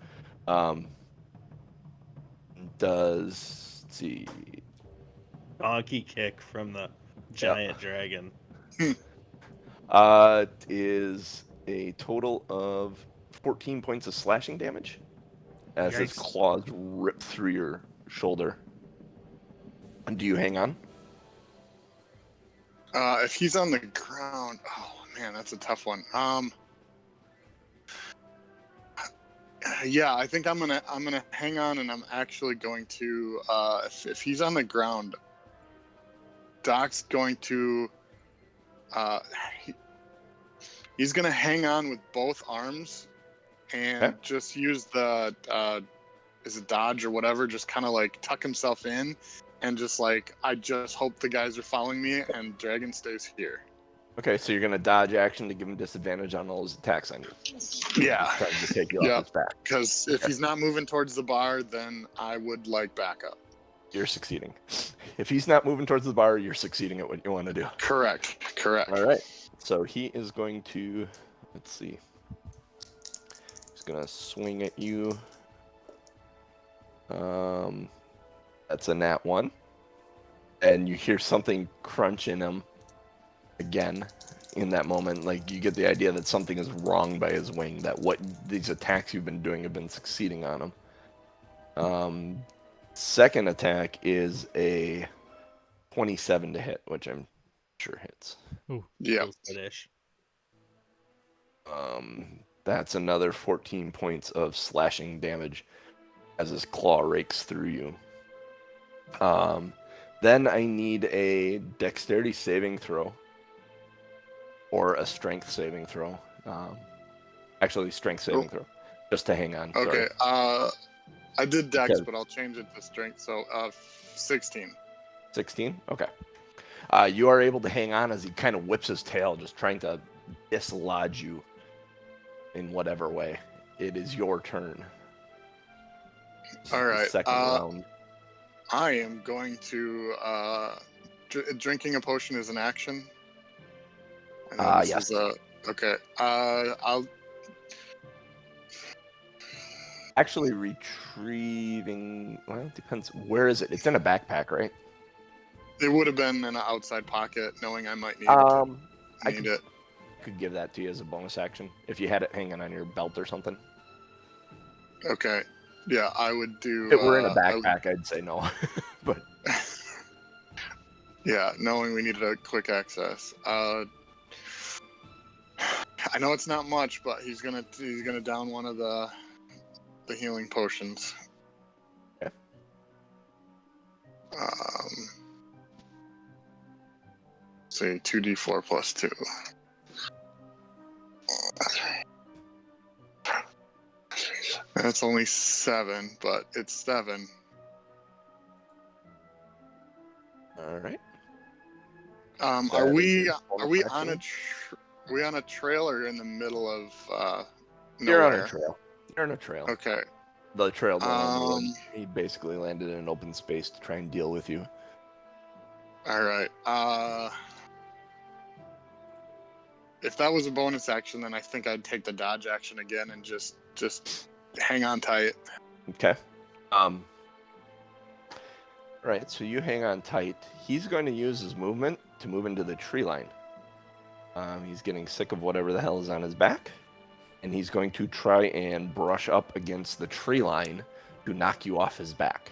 Let's see. Donkey kick from the giant dragon. It is a total of 14 points of slashing damage as his Yikes. claws rip through your shoulder. And do you hang on? If he's on the ground, oh man, that's a tough one. Yeah, I think I'm gonna hang on, and I'm actually going to if he's on the ground, Doc's going to he's gonna hang on with both arms and Okay. just use the is it dodge or whatever, just kind of like tuck himself in and just like, I just hope the guys are following me and dragon stays here. Okay, so you're going to dodge action to give him disadvantage on all his attacks on you. Yeah, Trying to take you Yeah. off his back. because if he's not moving towards the bar, then I would like backup. You're succeeding. If he's not moving towards the bar, you're succeeding at what you want to do. Correct. All right. So he is going to, let's see. He's going to swing at you. That's a nat 1. And you hear something crunch in him again in that moment. Like, you get the idea that something is wrong by his wing, that what these attacks you've been doing have been succeeding on him. Second attack is a 27 to hit, which I'm sure hits. Yeah. Good-ish. That's another 14 points of slashing damage as his claw rakes through you. Then I need a dexterity saving throw or a strength saving throw. Actually, strength saving throw. just to hang on. Okay. Sorry. I did Dex, Okay. but I'll change it to Strength. So 16. 16. Okay. You are able to hang on as he kind of whips his tail, just trying to dislodge you in whatever way. It is your turn. All right. Second round. I am going to drinking a potion is an action. I know this yes. is okay. I'll Actually retrieving. Well, it depends. Where is it? It's in a backpack, right? It would have been in an outside pocket, knowing I might need I it. could give that to you as a bonus action if you had it hanging on your belt or something. Okay. Yeah, I would do. If it were in a backpack, I'd say no. But yeah, knowing we needed a quick access. I know it's not much, but he's gonna down one of the healing potions. Okay. Say 2d4 plus 2. That's only 7, but it's 7. all right. Are we bonus on a trail or in the middle of You're nowhere? on a trail. You're on a trail. Okay. The trail going on the wood. He basically landed in an open space to try and deal with you. All right. If that was a bonus action, then I think I'd take the dodge action again and just hang on tight. Okay. Right, so you hang on tight. He's going to use his movement to move into the tree line. He's getting sick of whatever the hell is on his back. And he's going to try and brush up against the tree line to knock you off his back.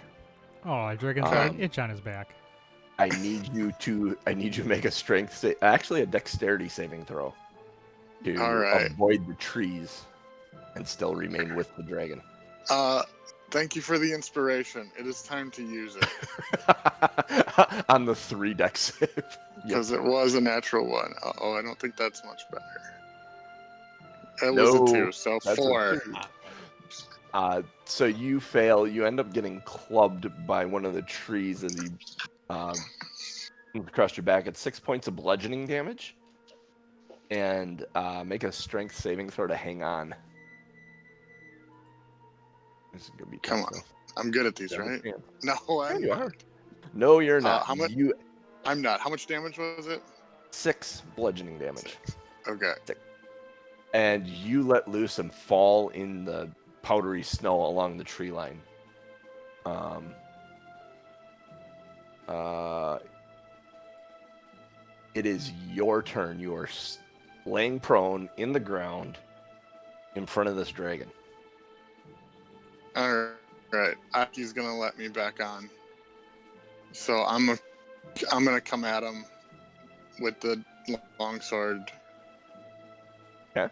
Oh, Dragon's got an itch on his back. I need you to make a strength, actually a dexterity saving throw to avoid the trees and still remain with the dragon. Thank you for the inspiration. It is time to use it. On the 3 dex save. Because it was a natural 1. I don't think that's much better. It was a 2, so 4. So you fail. You end up getting clubbed by one of the trees as he across your back. It's 6 points of bludgeoning damage. And make a strength saving throw to hang on. This is gonna be tough. Come on. I'm good at these, right? No, you are. No, you're not. How much? I'm not. How much damage was it? 6 bludgeoning damage. Okay. 6. And you let loose and fall in the powdery snow along the tree line. It is your turn. You are laying prone in the ground in front of this dragon. All right. Aki's gonna let me back on. So I'm gonna come at him with the longsword. Okay.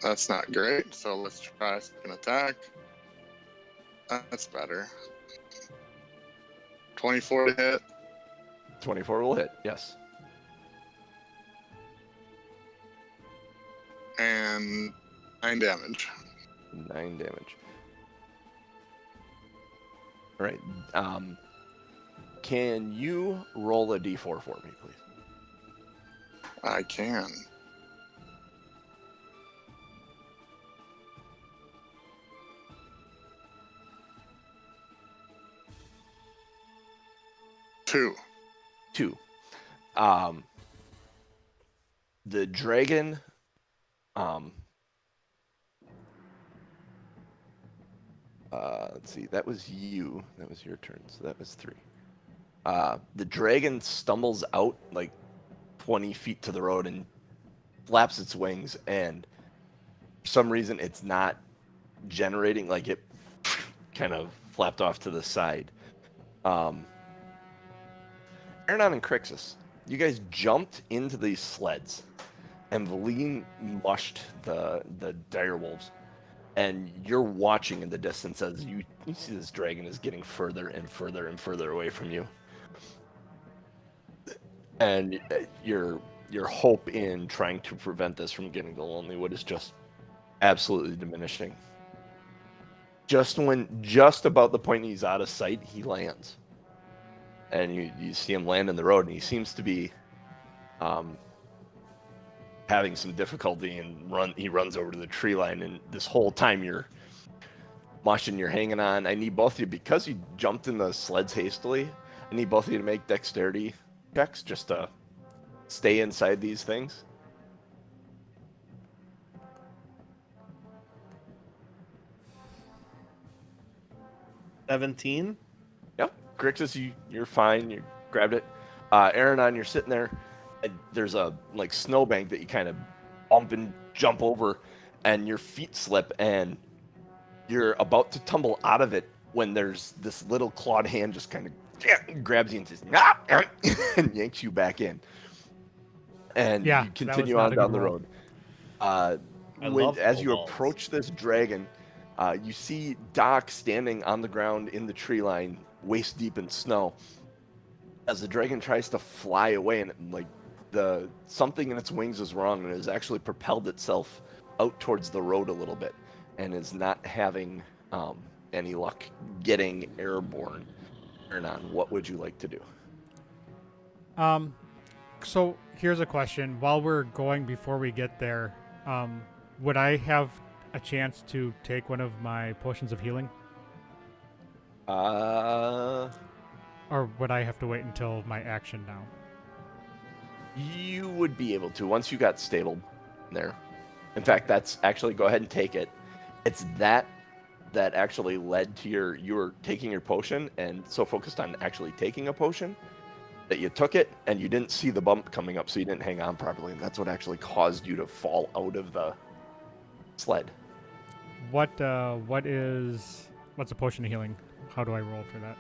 That's not great. So let's try an attack. That's better. 24 to hit. 24 will hit. Yes. And 9 damage. 9 damage. All right. Can you roll a d4 for me, please? I can. Two. The dragon let's see, that was you. That was your turn, so that was 3. The dragon stumbles out like 20 feet to the road and flaps its wings, and for some reason it's not generating, like it kind of flapped off to the side. Aronan and Crixus, you guys jumped into these sleds, and Veleen mushed the direwolves, and you're watching in the distance as you see this dragon is getting further and further and further away from you. And you're your hope in trying to prevent this from getting to Lonely Wood is just absolutely diminishing. Just about the point he's out of sight, he lands. And you see him land in the road, and he seems to be having some difficulty, and he runs over to the tree line, and this whole time you're hanging on. I need both of you, because you jumped in the sleds hastily, I need both of you to make dexterity checks just to stay inside these things. $17. Yep. Grixis, you're fine. You grabbed it. Aronan, you're sitting there. And there's a snowbank that you kind of bump and jump over, and your feet slip, and you're about to tumble out of it when there's this little clawed hand just kind of grabs you and says, "Nah," and yanks you back in. And Yeah, you continue on down the road. As you approach this dragon, you see Doc standing on the ground in the tree line, waist deep in snow. As the dragon tries to fly away, and something in its wings is wrong, and it has actually propelled itself out towards the road a little bit, and is not having any luck getting airborne. Ernan, what would you like to do? So here's a question. While we're going, before we get there, would I have a chance to take one of my potions of healing? Or would I have to wait until my action now? You would be able to once you got stable there. In fact, that's actually, go ahead and take it. It's that actually led to you were taking your potion and so focused on actually taking a potion that you took it and you didn't see the bump coming up, so you didn't hang on properly, and that's what actually caused you to fall out of the sled. What's a potion of healing? How do I roll for that?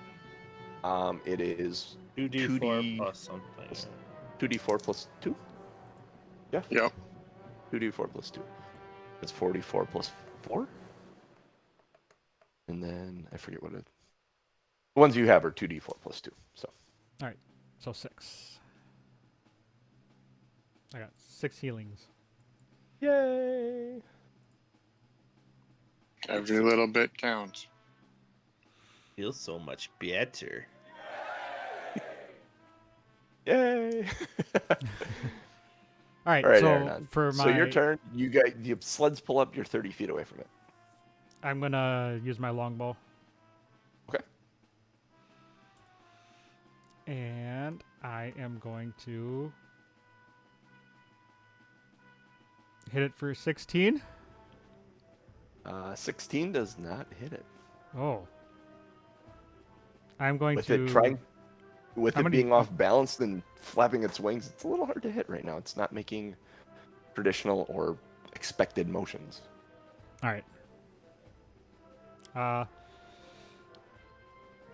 It is 2d4 plus something. 2d4 plus 2? Yeah. Yep. 2d4 plus 2. It's 44 plus 4? And then I forget what the ones you have are 2d4 plus 2. So. All right. So 6. I got 6 healings. Yay! Every little bit counts. Feels so much better. Yay! All right. So Aaron, so your turn. You got the sleds pull up. You're 30 feet away from it. I'm gonna use my longbow. Okay. And I am going to hit it for 16. 16 does not hit it. Oh. I'm going With to... it being off balance and flapping its wings, it's a little hard to hit right now. It's not making traditional or expected motions. All right.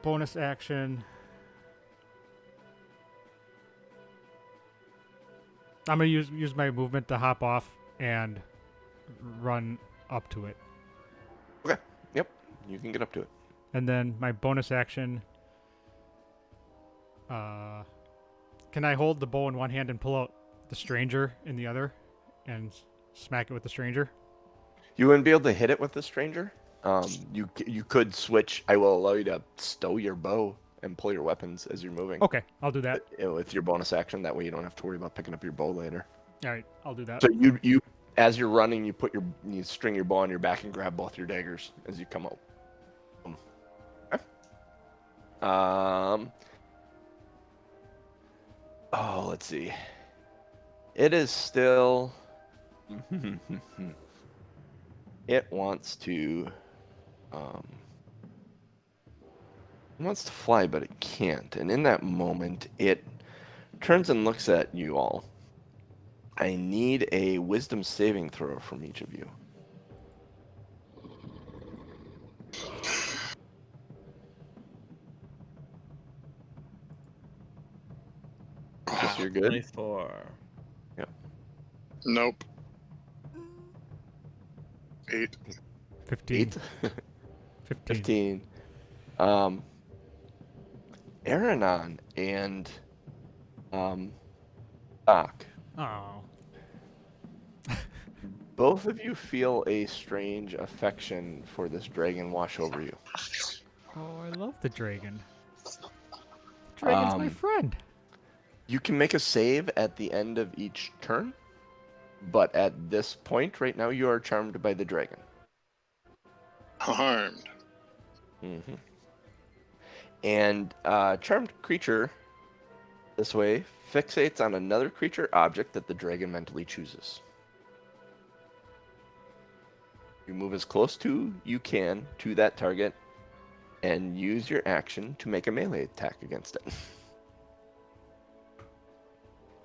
Bonus action. I'm going to use my movement to hop off and run up to it. Okay. Yep. You can get up to it. And then my bonus action. Can I hold the bow in one hand and pull out the stranger in the other and smack it with the stranger? You wouldn't be able to hit it with the stranger. You could switch. I will allow you to stow your bow and pull your weapons as you're moving. Okay, I'll do that. With your bonus action, that way you don't have to worry about picking up your bow later. All right, I'll do that. So you as you're running, you string your bow on your back and grab both your daggers as you come up. Okay. Oh, let's see. It is still. It wants to. It wants to fly, but it can't. And in that moment, it turns and looks at you all. I need a wisdom saving throw from each of you. Guess you're good. 24. Yep. Nope. 8. 15. 15. Aronan and Doc, Oh. Both of you feel a strange affection for this dragon wash over you. Oh, I love the dragon. Dragon's my friend. You can make a save at the end of each turn, but at this point, right now, you are charmed by the dragon. Harmed. Mm-hmm. And charmed creature, this way, fixates on another creature object that the dragon mentally chooses. You move as close to you can to that target and use your action to make a melee attack against it.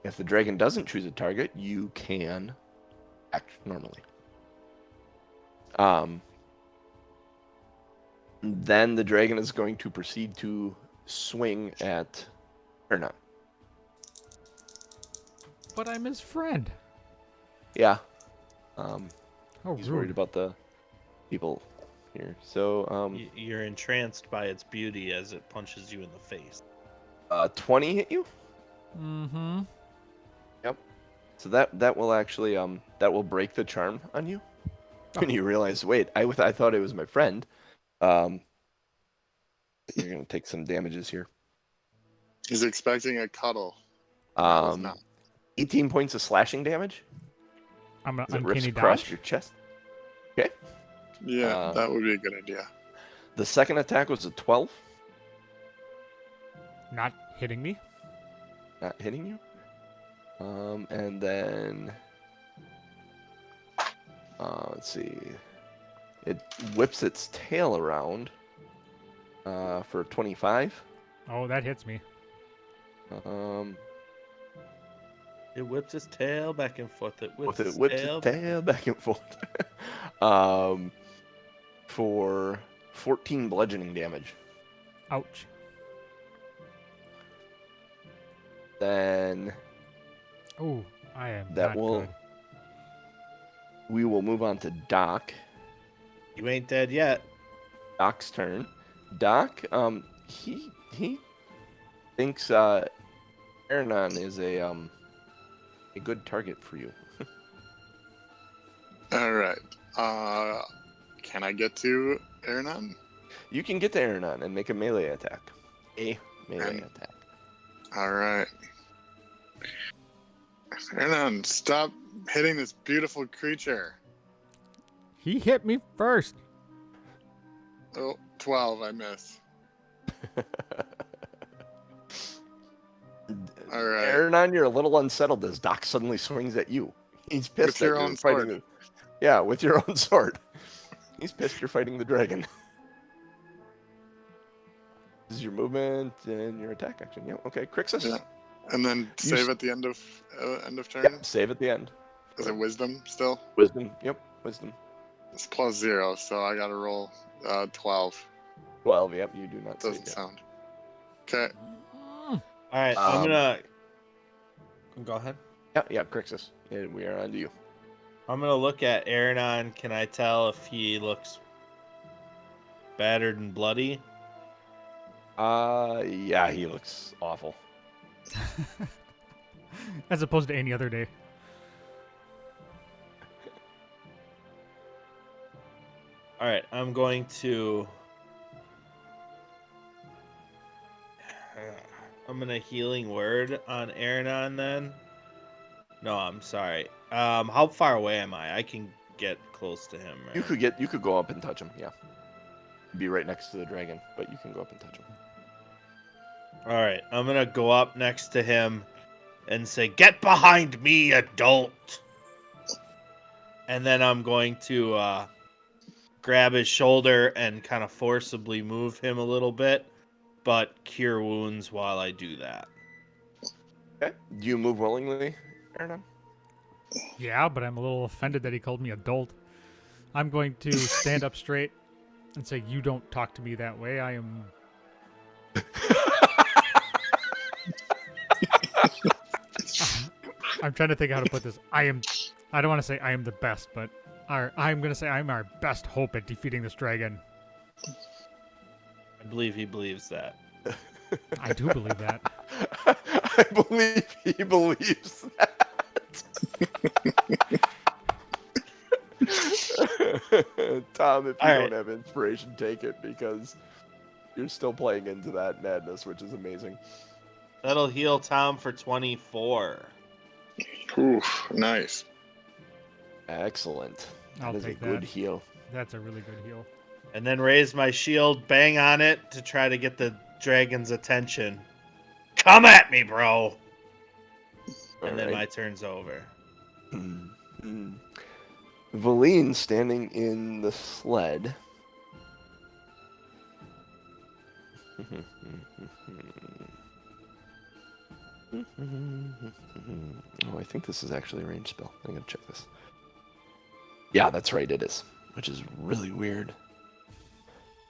If the dragon doesn't choose a target, you can act normally. Then the dragon is going to proceed to swing at Aronan. But I'm his friend. Yeah. Oh, He's rude. worried about the people here. So, You're entranced by its beauty as it punches you in the face. 20 hit you? Mm-hmm. Yep. So that will actually that will break the charm on you. When you realize, wait, I thought it was my friend. You're gonna take some damages here. He's expecting a cuddle. That was not. 18 points of slashing damage. I'm an As it rips uncanny across dodge. your chest. Okay. Yeah, that would be a good idea. The second attack was a 12, Not hitting me. not hitting you. And then let's see. It whips its tail around for 25. Oh, that hits me. It whips its tail back and forth. It whips, It whips its tail back and forth. For 14 bludgeoning damage. Ouch. Then Oh, I am that not will. good. We will move on to Doc. You ain't dead yet. Doc's turn. Doc, he thinks Aronan is a good target for you. All right. Can I get to Aronan? You can get to Aronan and make a melee attack. A melee attack. All right. Aronan, stop hitting this beautiful creature. He hit me first. Oh, 12, I miss. All right. Aronan, you're a little unsettled as Doc suddenly swings at you. He's pissed With your that you're own fighting. sword. Yeah, with your own sword. He's pissed you're fighting the dragon. This is your movement and your attack action. Yeah, okay. Crixus? Yeah. And then You save at the end of turn. Yep, save at the end. Is it wisdom still? Wisdom. Yep, wisdom. It's +0, so I gotta roll 12. 12, yep, you do not save Doesn't yet. sound. Okay. All right, I'm gonna go ahead. Yeah, Crixus. Yeah, we are on to you. I'm gonna look at Aronan. Can I tell if he looks battered and bloody? Yeah, he looks awful. As opposed to any other day. All right, I'm going to. I'm gonna healing word on Aronan then. No, I'm sorry. How far away am I? I can get close to him. Right? You could go up and touch him, yeah. Be right next to the dragon, but you can go up and touch him. All right, I'm gonna go up next to him and say, "Get behind me, adult!" And then I'm going to grab his shoulder and kind of forcibly move him a little bit, but cure wounds while I do that. Okay. Do you move willingly, Aronan? Yeah, but I'm a little offended that he called me adult. I'm going to stand up straight and say, "You don't talk to me that way. I am." I'm trying to think how to put this. I don't want to say I am the best, but I'm going to say I'm our best hope at defeating this dragon. I believe he believes that. I do believe that. I believe he believes that. Tom, if you All don't right. have inspiration, take it because you're still playing into that madness, which is amazing. That'll heal Tom for 24. Oof, nice. Excellent. I'll That is a take good that. heal. That's a really good heal. And then raise my shield, bang on it to try to get the dragon's attention. Come at me, bro! And then my turn's over. Veleen standing in the sled. Oh, I think this is actually a ranged spell. I'm gonna check this. Yeah, that's right, it is. Which is really weird.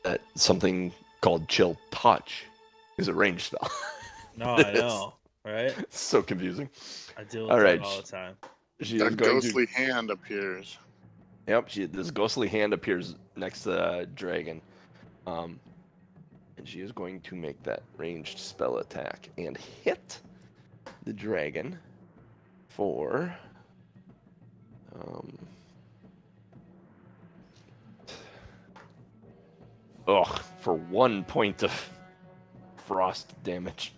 That something called Chill Touch is a ranged spell. No, I know, right? It's so confusing. I deal with All that right. all the time. She A is going ghostly to. hand appears. Yep, this ghostly hand appears next to the dragon. And she is going to make that ranged spell attack and hit the dragon for. For 1 point of frost damage.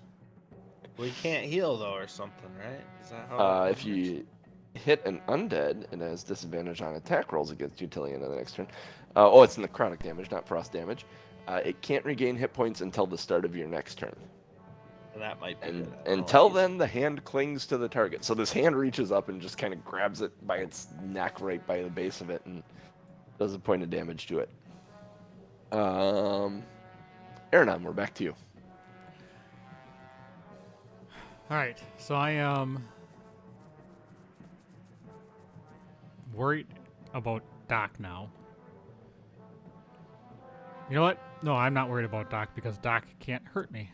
We can't heal, though, or something, right? Is that how it If you hit an undead, it has disadvantage on attack rolls against you till the end of the next turn. It's necrotic damage, not frost damage. It can't regain hit points until the start of your next turn. That might be And good. I don't until like these. then, the hand clings to the target. So this hand reaches up and just kind of grabs it by its neck, right by the base of it, and does a point of damage to it. Aronan, we're back to you. All right, so I am worried about Doc now. You know what? No, I'm not worried about Doc because Doc can't hurt me.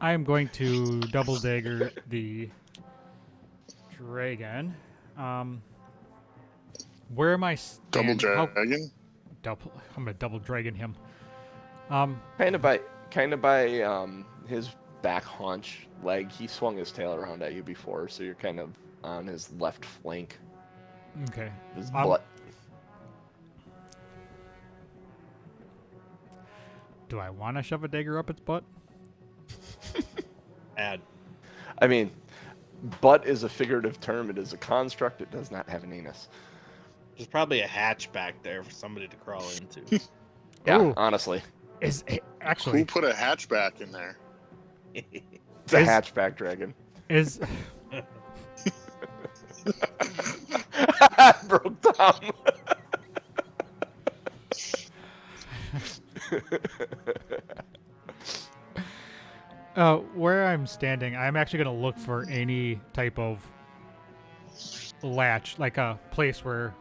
I am going to double dagger the dragon. Where am I Double standing? dragon. I'm gonna double dragon him. Kind of by his back haunch leg. He swung his tail around at you before, so you're kind of on his left flank. Okay. His butt. Do I want to shove a dagger up its butt? Add. I mean, butt is a figurative term. It is a construct. It does not have an anus. There's probably a hatch back there for somebody to crawl into. Yeah, Ooh. honestly. Is it actually Who put a hatchback in there? It's a hatchback dragon. is Broke Tom. where I'm standing, I'm actually going to look for any type of latch, like a place where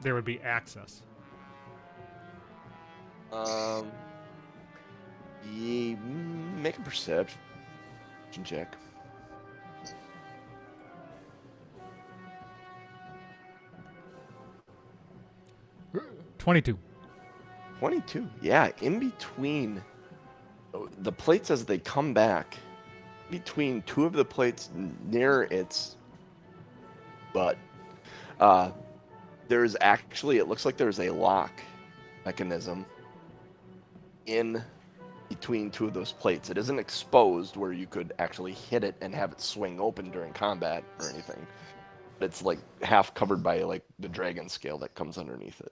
there would be access. Make a perception check. 22. 22. Yeah, in between the plates as they come back, between two of the plates near its butt, there's actually, it looks like there's a lock mechanism in between two of those plates. It isn't exposed where you could actually hit it and have it swing open during combat or anything. But it's like half covered by like the dragon scale that comes underneath it,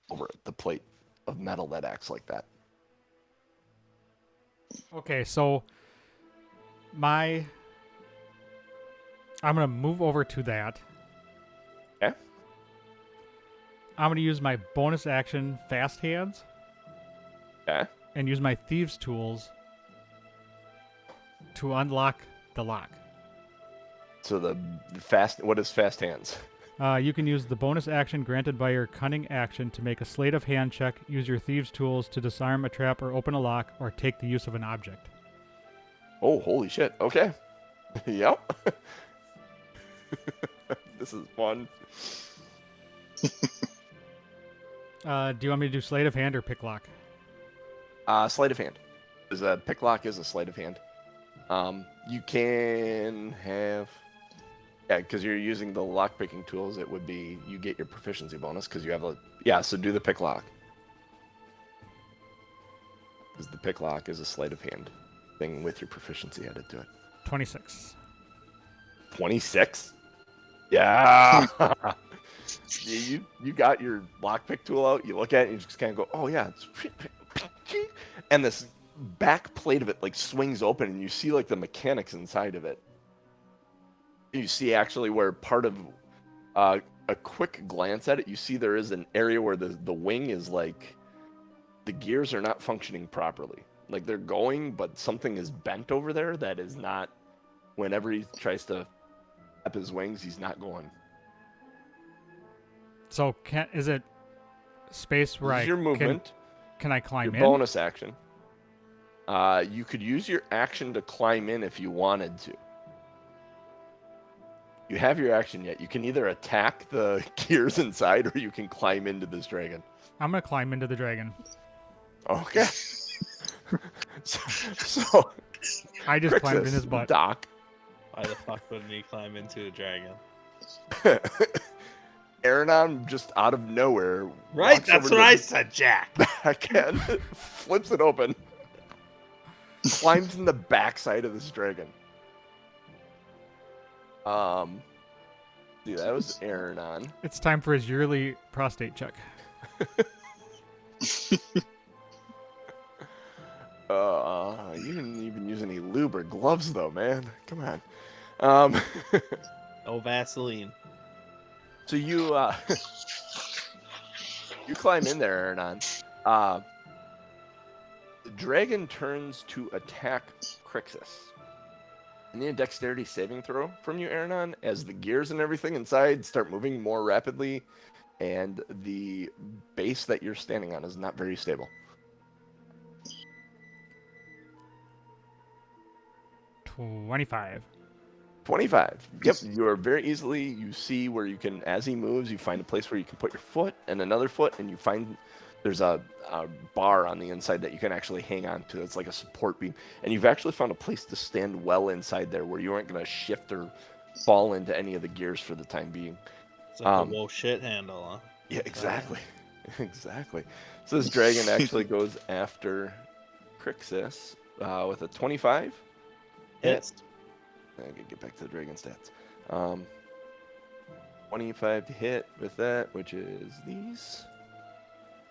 over the plate of metal that acts like that. Okay, so I'm going to move over to that. Okay. I'm going to use my bonus action fast hands. Okay. And use my thieves tools to unlock the lock. So what is fast hands? You can use the bonus action granted by your cunning action to make a sleight of hand check, use your thieves tools to disarm a trap or open a lock, or take the use of an object. Oh, holy shit. Okay. Yep. This is fun. Do you want me to do sleight of hand or pick lock? Sleight of hand. Pick lock is a sleight of hand. You can have. Yeah, because you're using the lock-picking tools, it would be you get your proficiency bonus because you have a... Yeah, so do the pick lock. Because the pick lock is a sleight of hand thing with your proficiency added to it. 26. 26? Yeah! you got your lockpick tool out, you look at it, and you just kind of go, oh yeah, it's... And this back plate of it like swings open, and you see like the mechanics inside of it. You see actually where part of a quick glance at it, you see there is an area where the wing is like the gears are not functioning properly. Like they're going, but something is bent over there that is not. Whenever he tries to up his wings, he's not going. So is it space where This is your movement. Can I climb your in? Bonus action. You could use your action to climb in if you wanted to. You have your action yet. You can either attack the gears inside or you can climb into this dragon. I'm going to climb into the dragon. Okay. so I just climbed in his butt. Doc. Why the fuck wouldn't he climb into a dragon? Aronan just out of nowhere. Right, that's what I said, Jack. Backhand, flips it open, climbs in the backside of this dragon. Dude, that was Aronan. It's time for his yearly prostate check. You didn't even use any lube or gloves though, man. Come on. Oh, Vaseline. So you you climb in there, Aronan. The dragon turns to attack Crixus. I need a dexterity saving throw from you, Aronan, as the gears and everything inside start moving more rapidly, and the base that you're standing on is not very stable. 25. 25. Yep, you are very easily, you see where you can, as he moves, you find a place where you can put your foot and another foot, and you find there's a bar on the inside that you can actually hang on to. It's like a support beam. And you've actually found a place to stand well inside there where you aren't going to shift or fall into any of the gears for the time being. It's like a whoa shit handle, huh? Yeah, exactly. Exactly. So this dragon actually goes after Crixus with a 25. Hits. I gotta get back to the dragon stats. 25 to hit with that, which is these.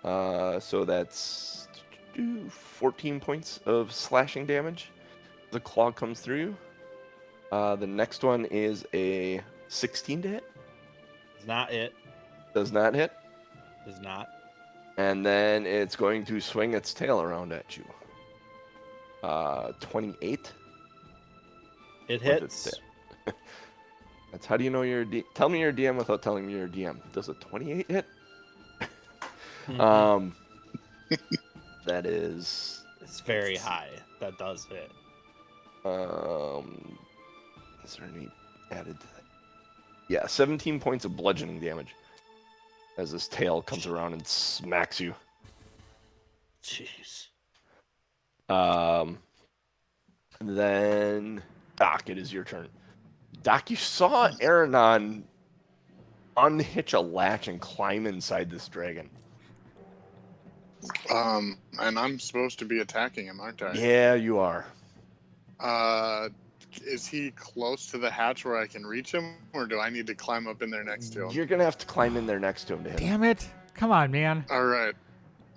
So that's 14 points of slashing damage. The claw comes through. The next one is a 16 to hit. Does not hit. Does not hit. Does not. And then it's going to swing its tail around at you. 28. It hits. That's how do you know you're a DM? Tell me you're a DM without telling me you're a DM. Does a 28 hit? That is... It's very high. That does hit. Is there any added to that? Yeah, 17 points of bludgeoning damage. As this tail comes around and smacks you. Jeez. Then... Doc, it is your turn. Doc, you saw Aronan unhitch a latch and climb inside this dragon. And I'm supposed to be attacking him, aren't I? Yeah, you are. Is he close to the hatch where I can reach him, or do I need to climb up in there next to him? You're gonna have to climb in there next to him to hit him. Damn it. Come on, man. All right.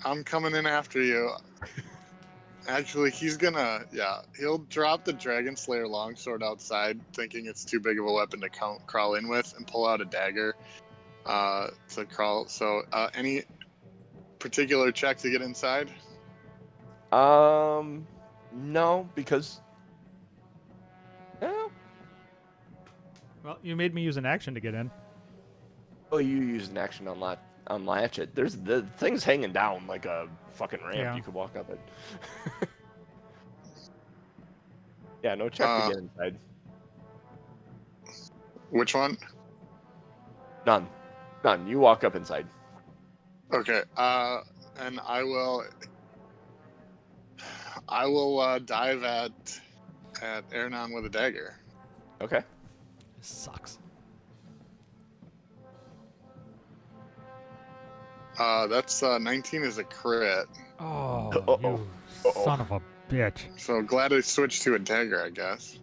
I'm coming in after you. Actually, he's gonna, he'll drop the Dragon Slayer longsword outside, thinking it's too big of a weapon to crawl in with, and pull out a dagger to crawl. So, any particular check to get inside? No, because... No. Well, you made me use an action to get in. Oh, you used an action to unlatch it. There's the thing's hanging down like a fucking ramp. Yeah. You could walk up it. Yeah, no check to get inside. Which one? None. You walk up inside. Okay. And I will dive at Aronan with a dagger. Okay. This sucks. That's 19 is a crit. Oh, Uh-oh. you Uh-oh. son of a bitch. So glad I switched to a dagger, I guess.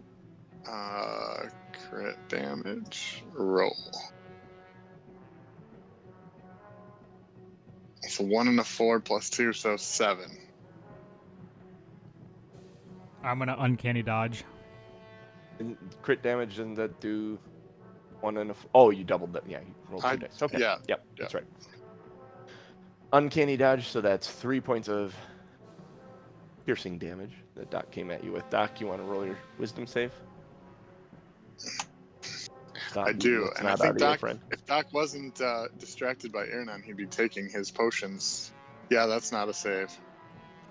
Crit damage. Roll. So 1 and a 4 plus 2, so 7. I'm gonna uncanny dodge. And crit damage, doesn't that do 1 and a... Oh, you doubled that. Yeah, you rolled 2 dice. Okay. Yeah. Yep, that's right. Uncanny dodge, so that's 3 points of piercing damage that Doc came at you with. Doc, you want to roll your wisdom save? Stop I do, it's and I not think out of your Doc, friend. if Doc wasn't distracted by Aronan, he'd be taking his potions. Yeah, that's not a save.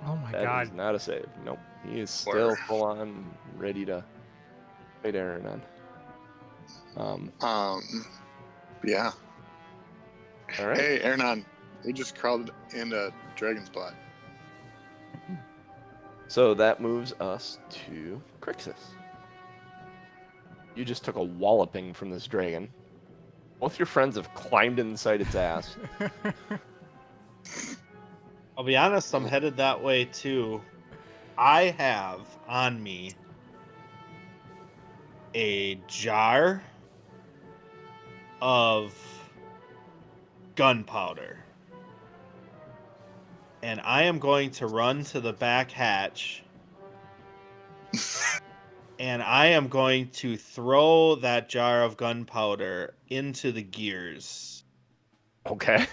Oh my That god. is not a save. Nope. He is Or- still full on ready to fight Aronan. Yeah. All right. Hey, Aronan, we just crawled into Dragon's Blood. So that moves us to Crixus. You just took a walloping from this dragon. Both your friends have climbed inside its ass. I'll be honest, I'm headed that way too. I have on me a jar of gunpowder. And I am going to run to the back hatch. And I am going to throw that jar of gunpowder into the gears. Okay.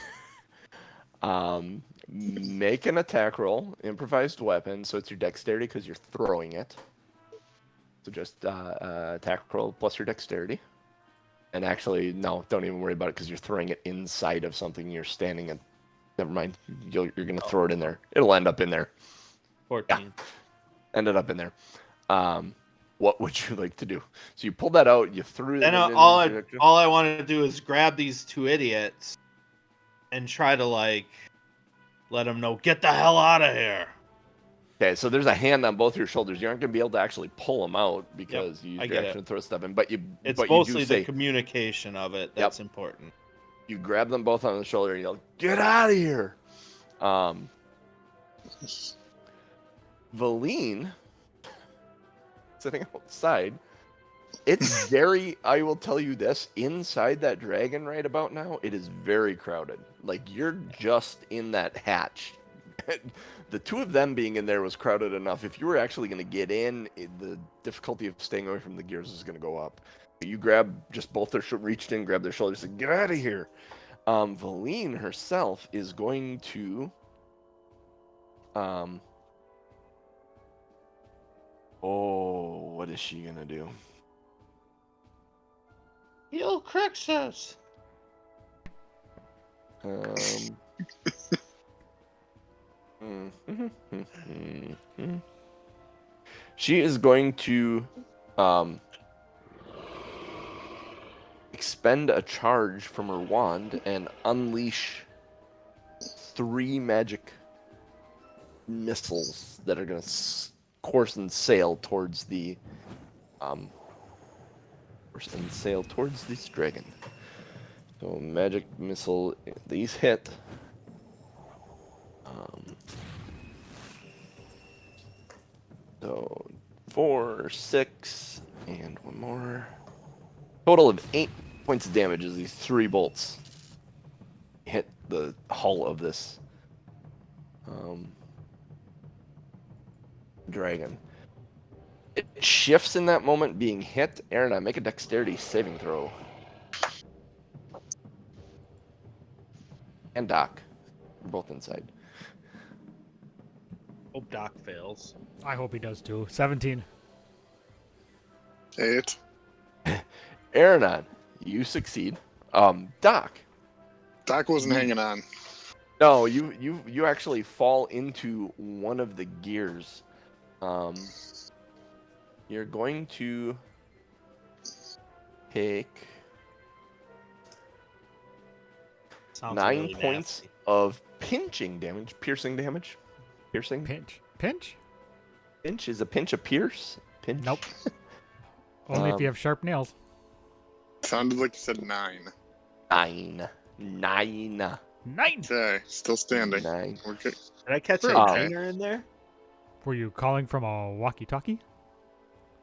Make an attack roll, improvised weapon, so it's your dexterity because you're throwing it. So just attack roll plus your dexterity. And actually, no, don't even worry about it because you're throwing it inside of something you're standing in. Never mind. You're going to throw it in there. It'll end up in there. 14. Ended up in there. What would you like to do? So you pulled that out, you threw it Then in all the I want to do is grab these two idiots and try to let them know, get the hell out of here. Okay, so there's a hand on both your shoulders. You aren't going to be able to actually pull them out because you I used get your it. action to throw stuff in. But It's but mostly you do say, the communication of it that's important. you grab them both on the shoulder and yell, "Get out of here!" Veleen, sitting outside, it's very, I will tell you this, inside that dragon right about now, it is very crowded. Like, you're just in that hatch. The two of them being in there was crowded enough. If you were actually going to get in, the difficulty of staying away from the gears is going to go up. You grab just both their reached in, grabbed their shoulders, and get out of here. Veleen herself is going to what is she gonna do? Heal Crixus. She is going to expend a charge from her wand and unleash 3 magic missiles that are going to course and sail towards the this dragon. So magic missile, these hit. So 4, 6, and one more. Total of 8 points of damage as these 3 bolts hit the hull of this dragon. It shifts in that moment, being hit. Aronan, make a dexterity saving throw. And Doc, we're both inside. Hope Doc fails. I hope he does too. 17. 8. Aronan, you succeed. Doc. Doc wasn't hanging on. No, you actually fall into one of the gears. You're going to take Sounds 9 really points nasty. of piercing damage. Piercing? Pinch. Pinch? Pinch? Is a pinch a pierce? Pinch? Nope. Only if you have sharp nails. Sounded like you said 9. 9. 9. Okay, still standing. 9. We're good. Did I catch a Okay. niner in there? Were you calling from a walkie-talkie?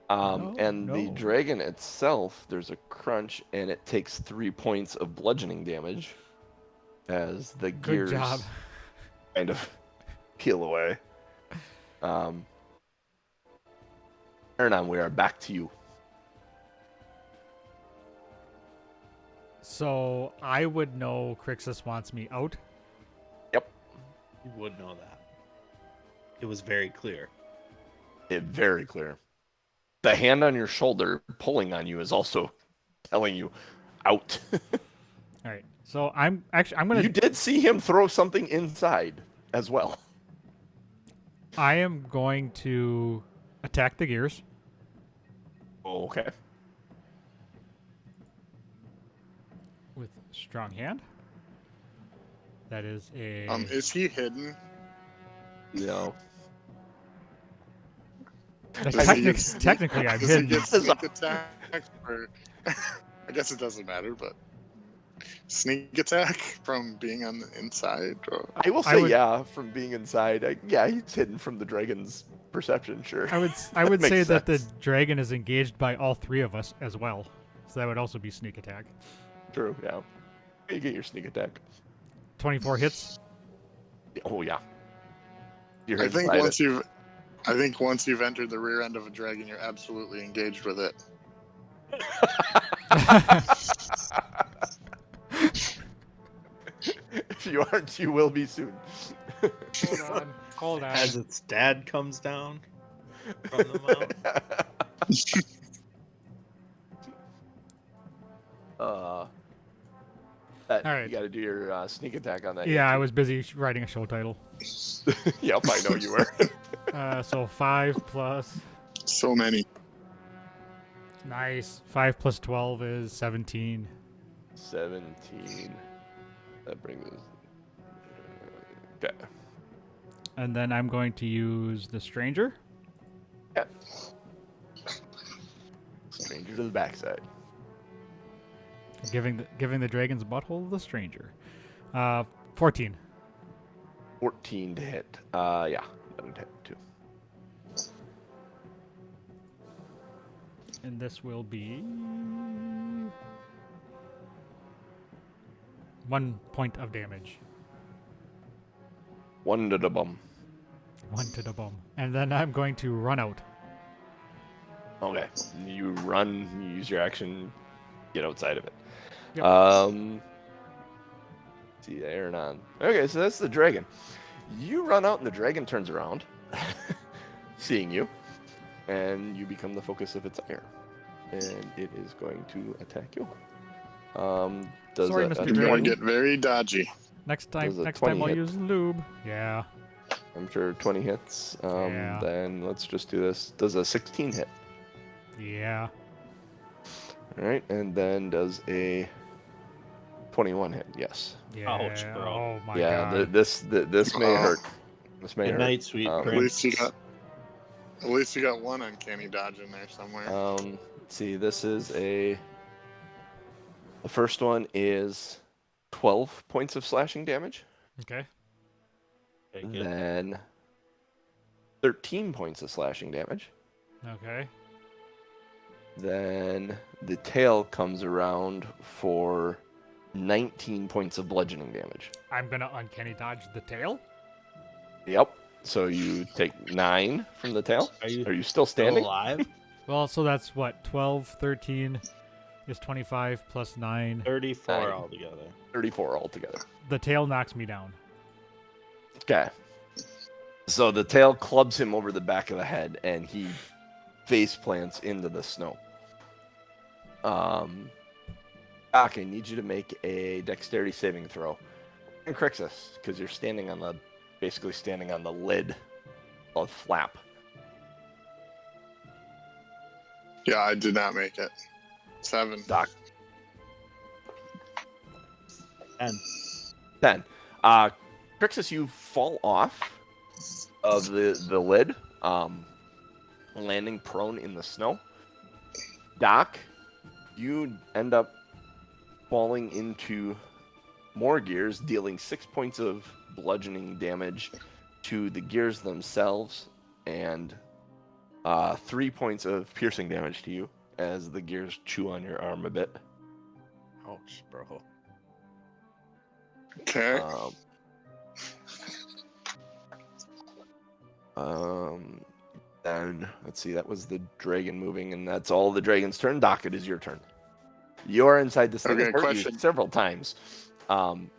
No, And the no. dragon itself, there's a crunch, and it takes 3 points of bludgeoning damage as the Good gears job. kind of peel away. Aronan, we are back to you. So I would know Crixus wants me out. Yep. You would know that. It was very clear. Very clear. The hand on your shoulder pulling on you is also telling you out. All right. So I'm gonna. You did see him throw something inside as well. I am going to attack the gears. Okay. With strong hand. That is a. Is he hidden? No. Technically, I'm Does he hidden. get sneak attack? Or I guess it doesn't matter, but sneak attack from being on the inside. Or... I will I say, would- yeah, from being inside. Yeah, he's hidden from the dragon's perception, sure. I would Makes say that the sense. dragon is engaged by all 3 of us as well. So that would also be sneak attack. True, yeah. You get your sneak attack. 24 hits. Oh, yeah. You're I think inside once you've entered the rear end of a dragon, you're absolutely engaged with it. If you aren't, you will be soon. Hold on. As its dad comes down from the mountain. All right. You got to do your sneak attack on that. Yeah, I too. was busy writing a show title. Yep, I know you were. So 5 plus. So many. Nice. 5 plus 12 is 17. 17. That brings us. Okay. And then I'm going to use the stranger. Yeah. Stranger to the backside. Giving the dragon's butthole the stranger. 14. 14 to hit. Yeah, that would hit too. And this will be 1 point of damage. 1 to the bum. 1 to the bum. And then I'm going to run out. Okay. You run, you use your action, get outside of it. Yep. See, Aronan. Okay, so that's the dragon. You run out and the dragon turns around, seeing you, and you become the focus of its ire. And it is going to attack you. Does Sorry, a- Mr. a You're 20 going to get very dodgy. Next Does time a I'll 20 hit? use lube. Yeah. I'm sure 20 hits. Yeah. Then let's just do this. Does a 16 hit? Yeah. All right, and then does a 21 hit? Yes. Yeah. Ouch, bro. Oh my Yeah. god. This may Oh. hurt. This may Good hurt. night, sweet At At least prince. you got one uncanny dodge in there somewhere. Let's see, this is the first one is 12 points of slashing damage. Okay. Okay, good. Then 13 points of slashing damage. Okay. Then the tail comes around for 19 points of bludgeoning damage. I'm gonna uncanny dodge the tail. Yep. So you take 9 from the tail. Are you Are you still still standing? alive? Well, so that's what 12, 13 is 25 plus 9. 34 Nine. altogether. 34 altogether. The tail knocks me down. Okay. So the tail clubs him over the back of the head, and he face plants into the snow. Doc, I need you to make a dexterity saving throw. And Crixus, because you're basically standing on the lid of flap. Yeah, I did not make it. 7. Doc, 10. 10. Crixus, you fall off of the lid, landing prone in the snow. Doc, you end up falling into more gears, dealing 6 points of bludgeoning damage to the gears themselves, and 3 points of piercing damage to you as the gears chew on your arm a bit. Ouch, bro. Okay. Then let's see, that was the dragon moving, and that's all the dragon's turn. Doc, it is your turn. You're inside this thing. Okay, It's hurt you question. several times.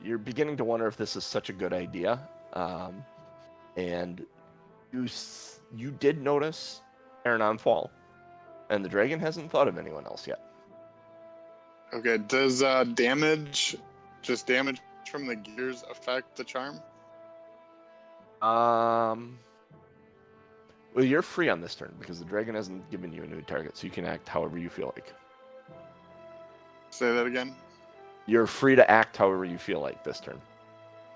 You're beginning to wonder if this is such a good idea. And you did notice Aronan fall, and the dragon hasn't thought of anyone else yet. Okay, does damage from the gears affect the charm? Well, you're free on this turn because the dragon hasn't given you a new target, so you can act however you feel like. Say that again. You're free to act however you feel like this turn.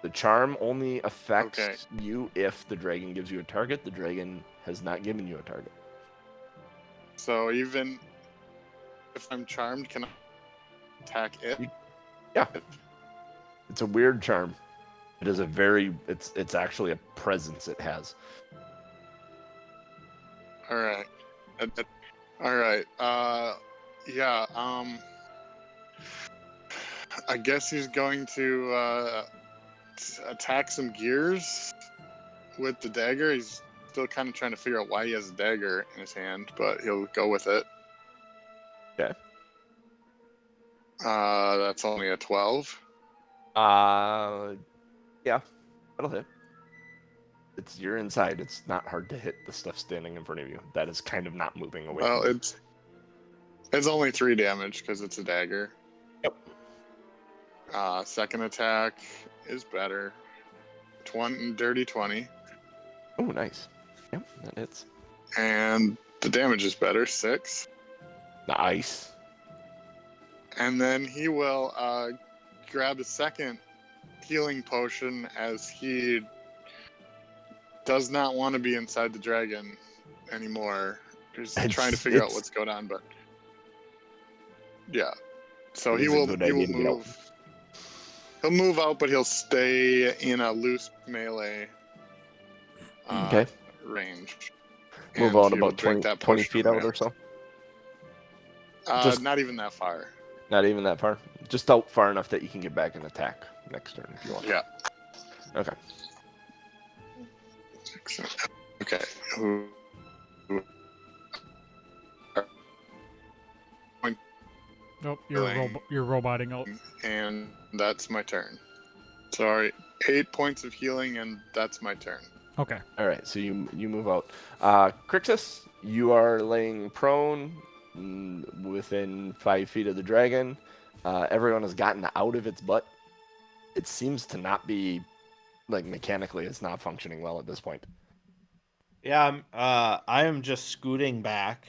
The charm only affects you if the dragon gives you a target. The dragon has not given you a target. So even if I'm charmed, can I attack it? Yeah. It's a weird charm. It is it's actually a presence it has. All right. All right. Yeah. I guess he's going to attack some gears with the dagger. He's still kind of trying to figure out why he has a dagger in his hand, but he'll go with it. Okay. That's only a 12. Yeah, that'll hit. You're inside. It's not hard to hit the stuff standing in front of you. That is kind of not moving away. Well, from you. it's only 3 damage because it's a dagger. Yep. Second attack is better. Dirty 20. Oh, nice. Yep, that hits. And the damage is better, 6. Nice. And then he will grab a second healing potion as he does not want to be inside the dragon anymore. He's trying to figure out what's going on, but yeah. So he will move. He'll move out, but he'll stay in a loose melee range. Move And out he will about drink 20 feet out or so. Not even that far. Not even that far. Just out far enough that you can get back and attack next turn if you want. Yeah. Okay. Okay. Nope, you're roboting out. And that's my turn. Sorry, 8 points of healing, and that's my turn. Okay. All right, so you move out. Crixus, you are laying prone within 5 feet of the dragon. Everyone has gotten out of its butt. It seems to not be, like, mechanically, it's not functioning well at this point. Yeah, I am just scooting back.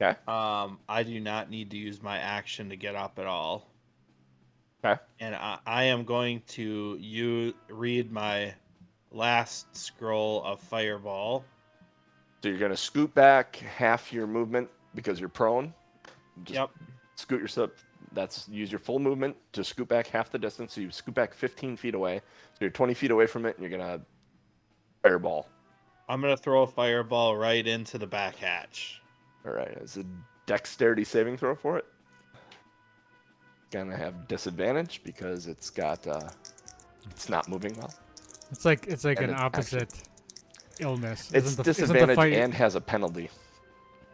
Okay. I do not need to use my action to get up at all. Okay. And I am going to read my last scroll of Fireball. So you're going to scoot back half your movement because you're prone. Yep. Scoot yourself. Use your full movement to scoot back half the distance. So you scoot back 15 feet away. So you're 20 feet away from it, and you're going to fireball. I'm going to throw a fireball right into the back hatch. All right. It's a dexterity saving throw for it. Gonna have disadvantage because it's not moving well. It's like And an it's opposite illness. It's disadvantage and has a penalty.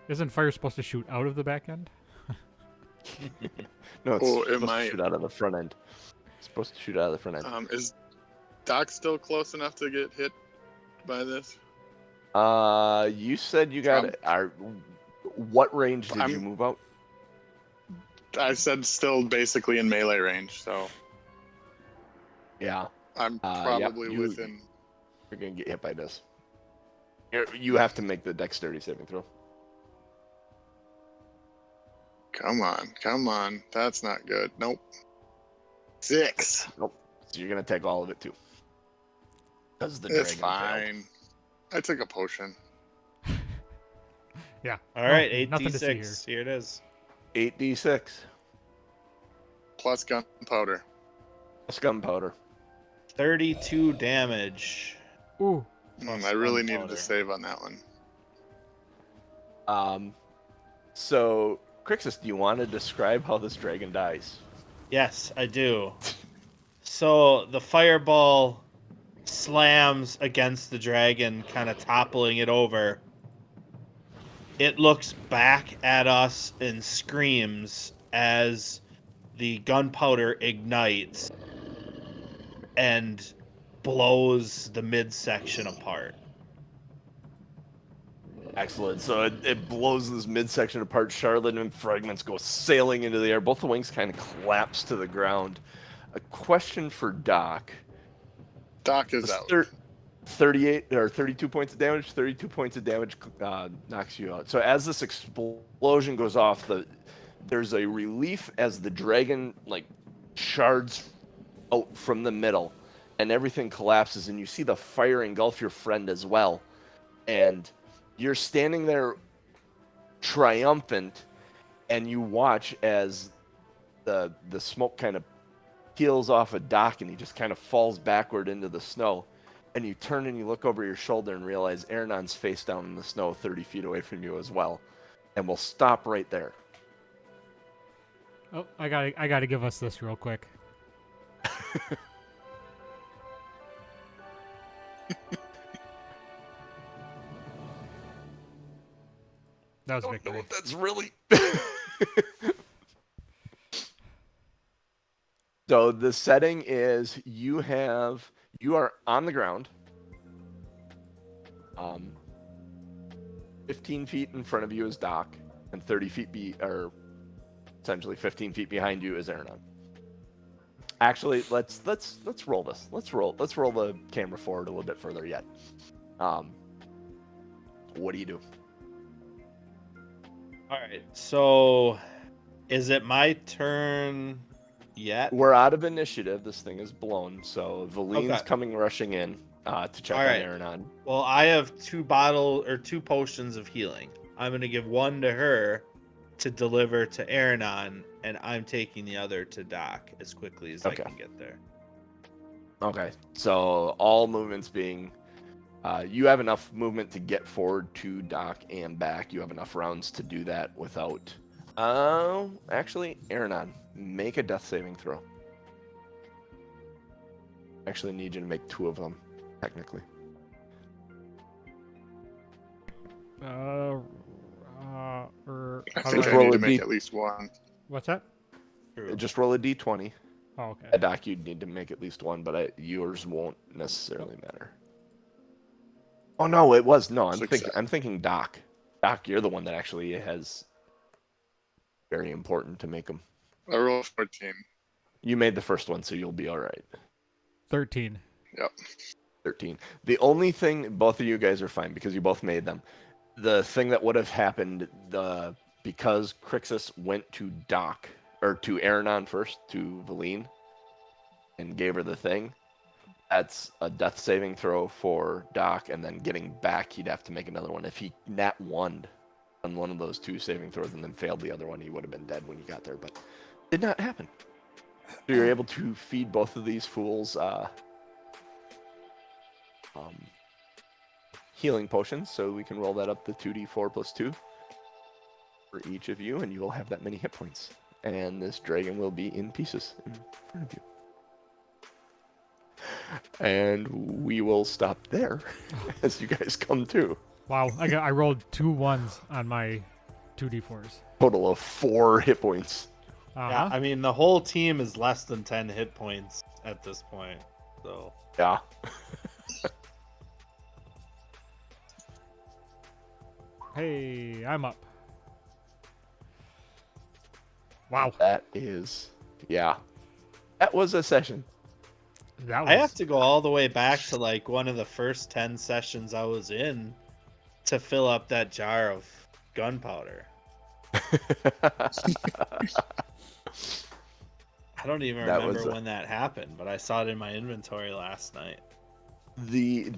Isn't fire supposed to shoot out of the back end? No, it's supposed to shoot out of the front end. It's supposed to shoot out of the front end. Is Doc still close enough to get hit by this? You said you got it. What range did you move out? I said still basically in melee range, so yeah, I'm probably within. You're gonna get hit by this. You have to make the dexterity saving throw. Come on, that's not good. Nope. 6. Nope. So you're gonna take all of it too. It's fine. I took a potion. Yeah. All right, nothing to see 8d6. Here it is. 8d6. Plus gunpowder. gunpowder. 32 damage. Ooh. I really needed gunpowder. to save on that one. So, Crixus, do you want to describe how this dragon dies? Yes, I do. So the fireball slams against the dragon, kind of toppling it over. It looks back at us and screams as the gunpowder ignites and blows the midsection apart. Excellent. So it blows this midsection apart. Charlotte and fragments go sailing into the air. Both the wings kind of collapse to the ground. A question for Doc. Doc is This out. 38 or 32 points of damage. 32 points of damage knocks you out. So as this explosion goes off, there's a relief as the dragon like shards out from the middle, and everything collapses, and you see the fire engulf your friend as well, and you're standing there triumphant, and you watch as the smoke kind of peels off a Doc, and he just kind of falls backward into the snow. And you turn and you look over your shoulder and realize Aronon's face down in the snow 30 feet away from you as well. And we'll stop right there. Oh, I gotta give us this real quick. That was I don't victory. know if that's really... So the setting is you are on the ground. 15 feet in front of you is Doc, and 30 feet essentially 15 feet behind you is Aronan. Actually, let's roll this. Let's roll the camera forward a little bit further yet. What do you do? All right, so is it my turn yet? We're out of initiative. This thing is blown, so Veleen's Okay. coming rushing in to check All on right. Aronan. Well, I have 2 potions of healing. I'm gonna give one to her to deliver to Aronan, and I'm taking the other to Doc as quickly as Okay. I can get there. Okay, so all movements being, you have enough movement to get forward to Doc and back. You have enough rounds to do that without. Actually, Aronan, make a death saving throw. Actually, need you to make 2 of them, technically. How I do think Just I roll need a to make D- at least one. What's that? True. Just roll a d20. Oh, okay. Doc, you'd need to make at least one, but yours won't necessarily matter. Oh no, it was no. Success. I'm thinking Doc. Doc, you're the one that actually has very important to make them. I rolled 14. You made the first one, so you'll be all right. 13. Yep. 13. The only thing, both of you guys are fine because you both made them. The thing that would have happened, because Crixus went to Doc, or to Aronan first, to Veleen, and gave her the thing, that's a death saving throw for Doc, and then getting back, he'd have to make another one. If he nat 1 on one of those 2 saving throws and then failed the other one, he would have been dead when you got there, but did not happen. So you're able to feed both of these fools healing potions, so we can roll that up to 2d4 plus 2 for each of you, and you will have that many hit points. And this dragon will be in pieces in front of you. And we will stop there as you guys come to. Wow, I rolled 2 1s on my 2d4s. Total of 4 hit points. Uh-huh. Yeah, I mean the whole team is less than 10 hit points at this point. So Yeah. Hey, I'm up. Wow, That is, yeah. That was a session. that was. I have to go all the way back to like one of the first 10 sessions I was in to fill up that jar of gunpowder. I don't even That was remember when that happened, but I saw it in my inventory last night. the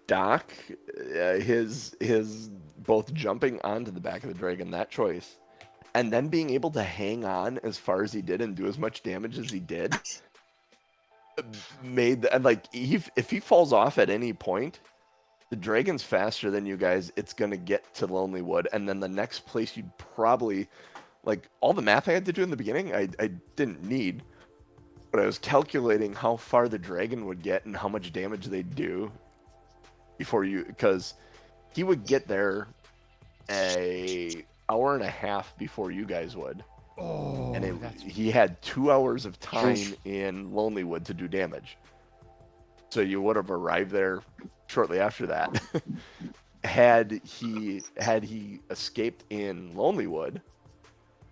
Doc, his both jumping onto the back of the dragon, that choice, and then being able to hang on as far as he did and do as much damage as he did made and like if he falls off at any point, the dragon's faster than you guys. It's gonna get to Lonelywood, and then the next place you'd probably like all the math I had to do in the beginning. I didn't need, but I was calculating how far the dragon would get and how much damage they'd do before you, because he would get there a hour and a half before you guys would. Oh, And he had 2 hours of time in Lonelywood to do damage. So you would have arrived there shortly after that. Had he escaped in Lonelywood,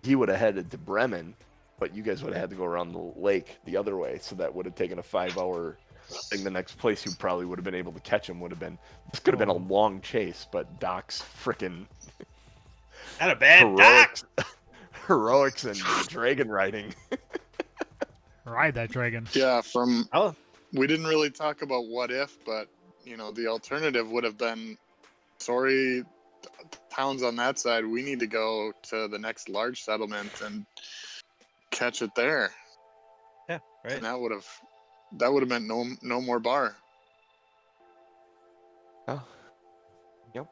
he would have headed to Bremen, but you guys would have had to go around the lake the other way. So that would have taken a 5-hour thing. The next place you probably would have been able to catch him would have been, this could have been a long chase, but Doc's frickin' Not a bad Doc. heroics and dragon riding. Ride that dragon. Yeah, Oh, we didn't really talk about what if, but the alternative would have been, sorry, towns on that side, we need to go to the next large settlement and catch it there. yeah, right. And that would have meant no more bar. Oh. Yep.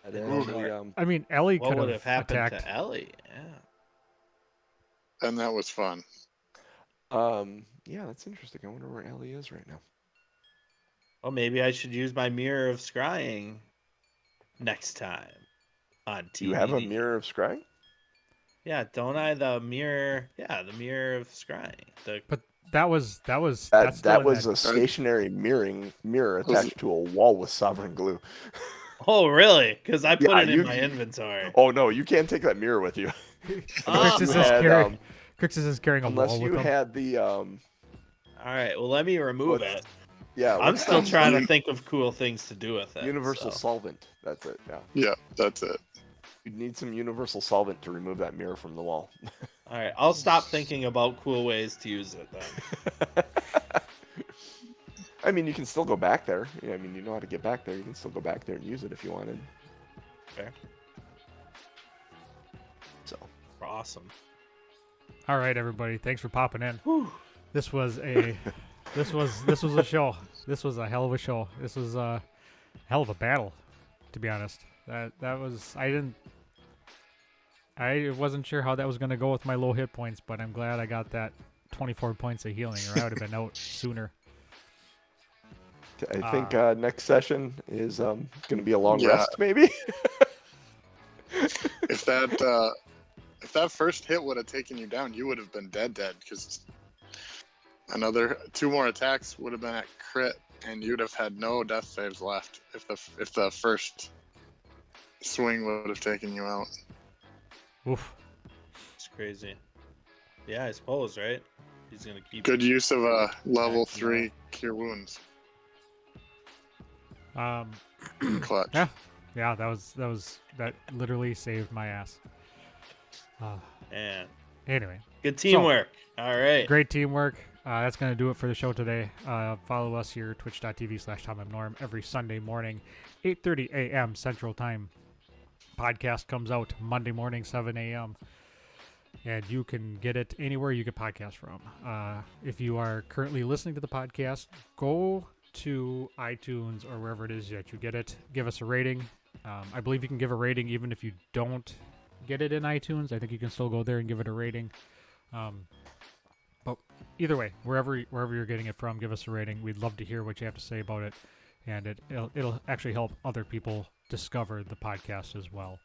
And Ooh. actually, I mean, Ellie What could would have have happened attacked. to Ellie? Yeah. And that was fun. yeah, that's interesting. I wonder where Ellie is right now. Well, maybe I should use my mirror of scrying next time on TV. Do you have a mirror of scrying? Yeah, don't I? The mirror of scrying. But that was That still in was that- a stationary mirror attached to a wall with sovereign glue. Oh, really? Because I put Yeah, it in you- my inventory. Oh no, you can't take that mirror with you. Oh, Crixus, you is had, carrying, Crixus is carrying a unless wall you with him. had the All right, well, let me remove What's- it. yeah. I'm what's still that? trying to think of cool things to do with it. Universal so. solvent. That's it. Yeah. Yeah, that's it. You'd need some universal solvent to remove that mirror from the wall. All right, I'll stop thinking about cool ways to use it then. I mean, you can still go back there. Yeah, I mean, you know how to get back there. You can still go back there and use it if you wanted. Fair. So. Awesome. All right, everybody, thanks for popping in. Whew. This was a a show. This was a hell of a show. This was a hell of a battle, to be honest. That was I wasn't sure how that was gonna go with my low hit points, but I'm glad I got that 24 points of healing, or I would have been out sooner. I think next session is going to be a long Yeah. rest, maybe. If that first hit would have taken you down, you would have been dead, because another 2 more attacks would have been at crit, and you'd have had no death saves left if the first swing would have taken you out. Oof. It's crazy. Yeah, I suppose, right? He's gonna keep. Good use of a level Yeah. 3 cure wounds. Clutch. Yeah. Yeah, that literally saved my ass. And Anyway, good teamwork. All right. great teamwork. That's going to do it for the show today. Follow us here, twitch.tv/TomMNorm, every Sunday morning, 8:30 a.m. Central Time. Podcast comes out Monday morning, 7 a.m. And you can get it anywhere you get podcasts from. If you are currently listening to the podcast, go to iTunes or wherever it is that you get it. Give us a rating. I believe you can give a rating even if you don't get it in iTunes. I think you can still go there and give it a rating. But either way, wherever you're getting it from, give us a rating. We'd love to hear what you have to say about it, and it'll actually help other people discover the podcast as well.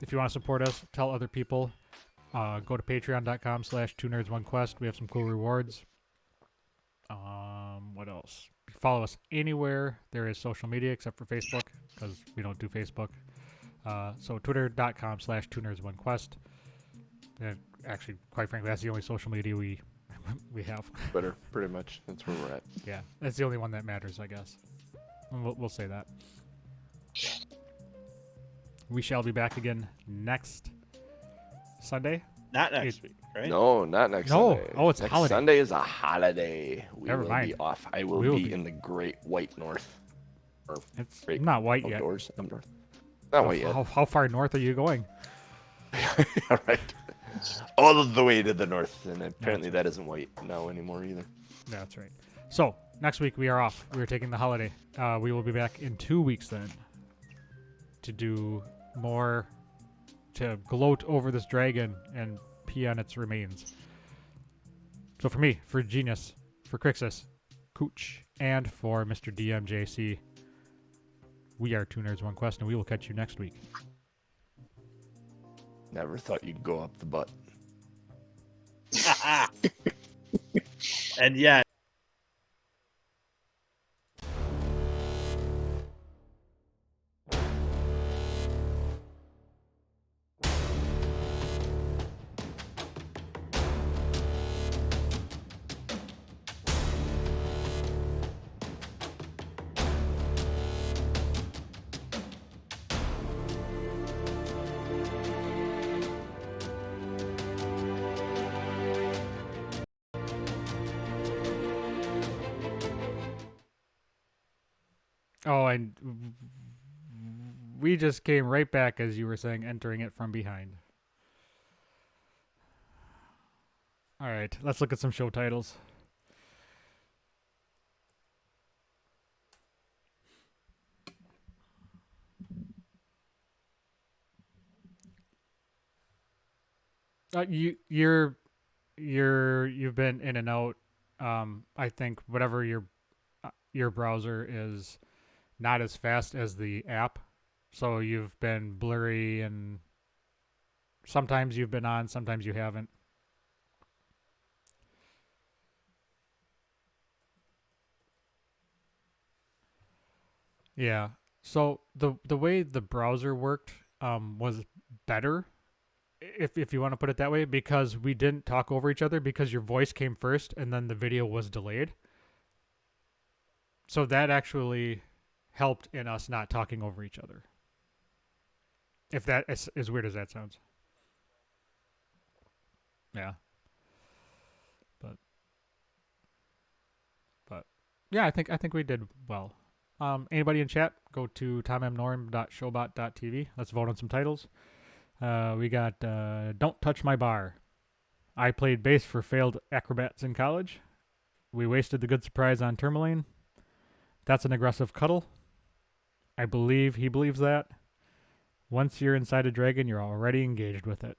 If you want to support us, tell other people. Go to patreon.com/2nerds1quest. We have some cool rewards. What else? Follow us anywhere there is social media except for Facebook, because we don't do Facebook. So twitter.com/2nerds1quest. And actually, quite frankly, that's the only social media we have. Twitter, pretty much. That's where we're at. Yeah, that's the only one that matters, I guess. And we'll say that. We shall be back again next Sunday. Not next week, right? No, not next No. Sunday. Oh, it's next holiday. Sunday is a holiday. We Never will mind. be off. I will We will be be- in the Great White North. It's Great not white yet. Outdoors up north. Not white yet. How far north are you going? All right. All of the way to the north, and apparently that isn't white now anymore either. That's right. So next week we are off. We are taking the holiday. We will be back in 2 weeks then to do more, to gloat over this dragon and pee on its remains. So for me, for Genius, for Crixus, Cooch, and for Mr. DMJC, we are Two Nerds, One Quest, and we will catch you next week. Never thought you'd go up the butt. And yeah. Oh, and we just came right back, as you were saying, entering it from behind. All right, let's look at some show titles. You've been in and out. I think whatever your browser is not as fast as the app, so you've been blurry, and sometimes you've been on, sometimes you haven't. Yeah. So the way the browser worked was better, if you want to put it that way, because we didn't talk over each other, because your voice came first and then the video was delayed. So that actually helped in us not talking over each other. If that is as weird as that sounds. Yeah. But yeah, I think we did well. Anybody in chat, go to tommnorm.showbot.tv. Let's vote on some titles. We got Don't Touch My Bar. I played bass for failed acrobats in college. We wasted the good surprise on Termalaine. That's an aggressive cuddle. I believe he believes that. Once you're inside a dragon, you're already engaged with it.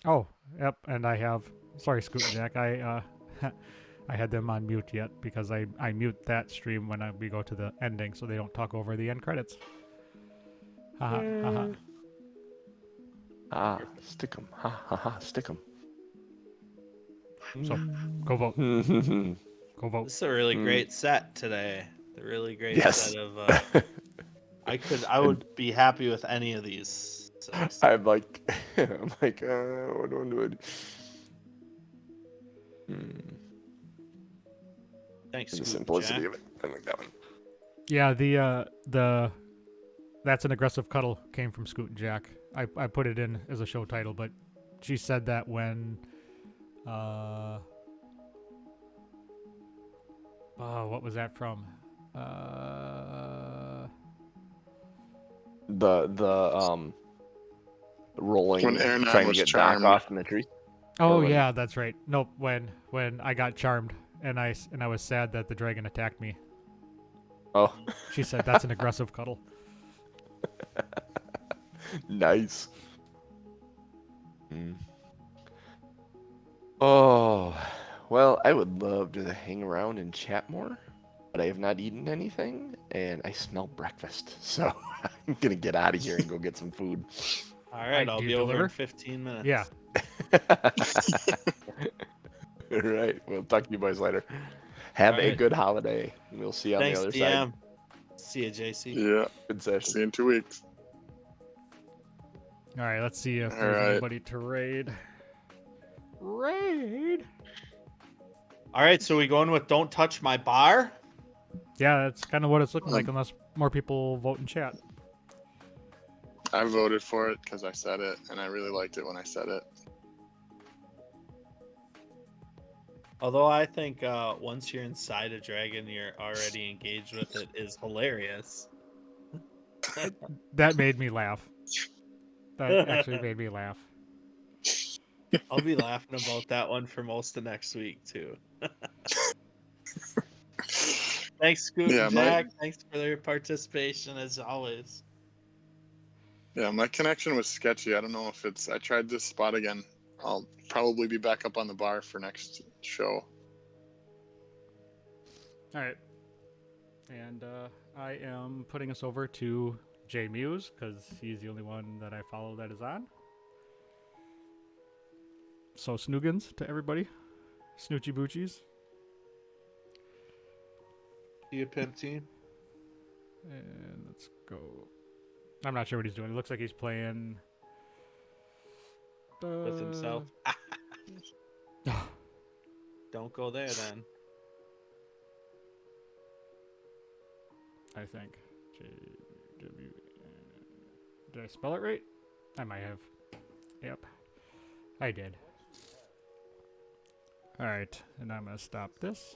Oh, yep, and I have... Sorry, Scoot and Jack. I had them on mute yet, because I mute that stream when we go to the ending, so they don't talk over the end credits. Haha, haha. Ah, stick 'em. Ha ha ha, stick 'em. So, go vote. Go vote. This is a really great set today. A really great Yes. set of. I would be happy with any of these. I'm like, what do I do? Thanks. The Scoop, simplicity Jack. of it. I like that one. Yeah, the That's an Aggressive Cuddle came from Scoot and Jack. I put it in as a show title, but she said that when what was that from? The rolling, When Aronan trying to was get charmed. Doc off in the tree. Oh when- yeah, that's right. Nope, when I got charmed and I was sad that the dragon attacked me. Oh, She said that's an aggressive cuddle. nice. Oh, well, I would love to hang around and chat more, but I have not eaten anything, and I smell breakfast, so I'm gonna get out of here and go get some food. All right, I'll do be you over deliver? in 15 minutes. Yeah. All right, we'll talk to you boys later. Have All a right. good holiday. We'll see you on Thanks, the other DM. side. See you, JC. Yeah. Good session. See you in 2 weeks. All right, let's see if All there's right. anybody to raid. Raid. All right, so we going with Don't Touch My Bar? Yeah, that's kind of what it's looking like, unless more people vote in chat. I voted for it because I said it, and I really liked it when I said it. Although I think once you're inside a dragon, you're already engaged with it is hilarious. That made me laugh. That actually made me laugh. I'll be laughing about that one for most of next week too. Thanks, Scoot Yeah, and Jack. Thanks for their participation as always. my connection was sketchy. I don't know if it's. I tried this spot again. I'll probably be back up on the bar for next show. All right. And I am putting us over to Jay Muse because he's the only one that I follow that is on. So snoogans to everybody. Snoochie boochies. See you, Pimp Team. And let's go. I'm not sure what he's doing. It looks like he's playing With himself. Don't go there then. I think. JW. Did I spell it right? I might have. Yep. I did. Alright, and I'm going to stop this.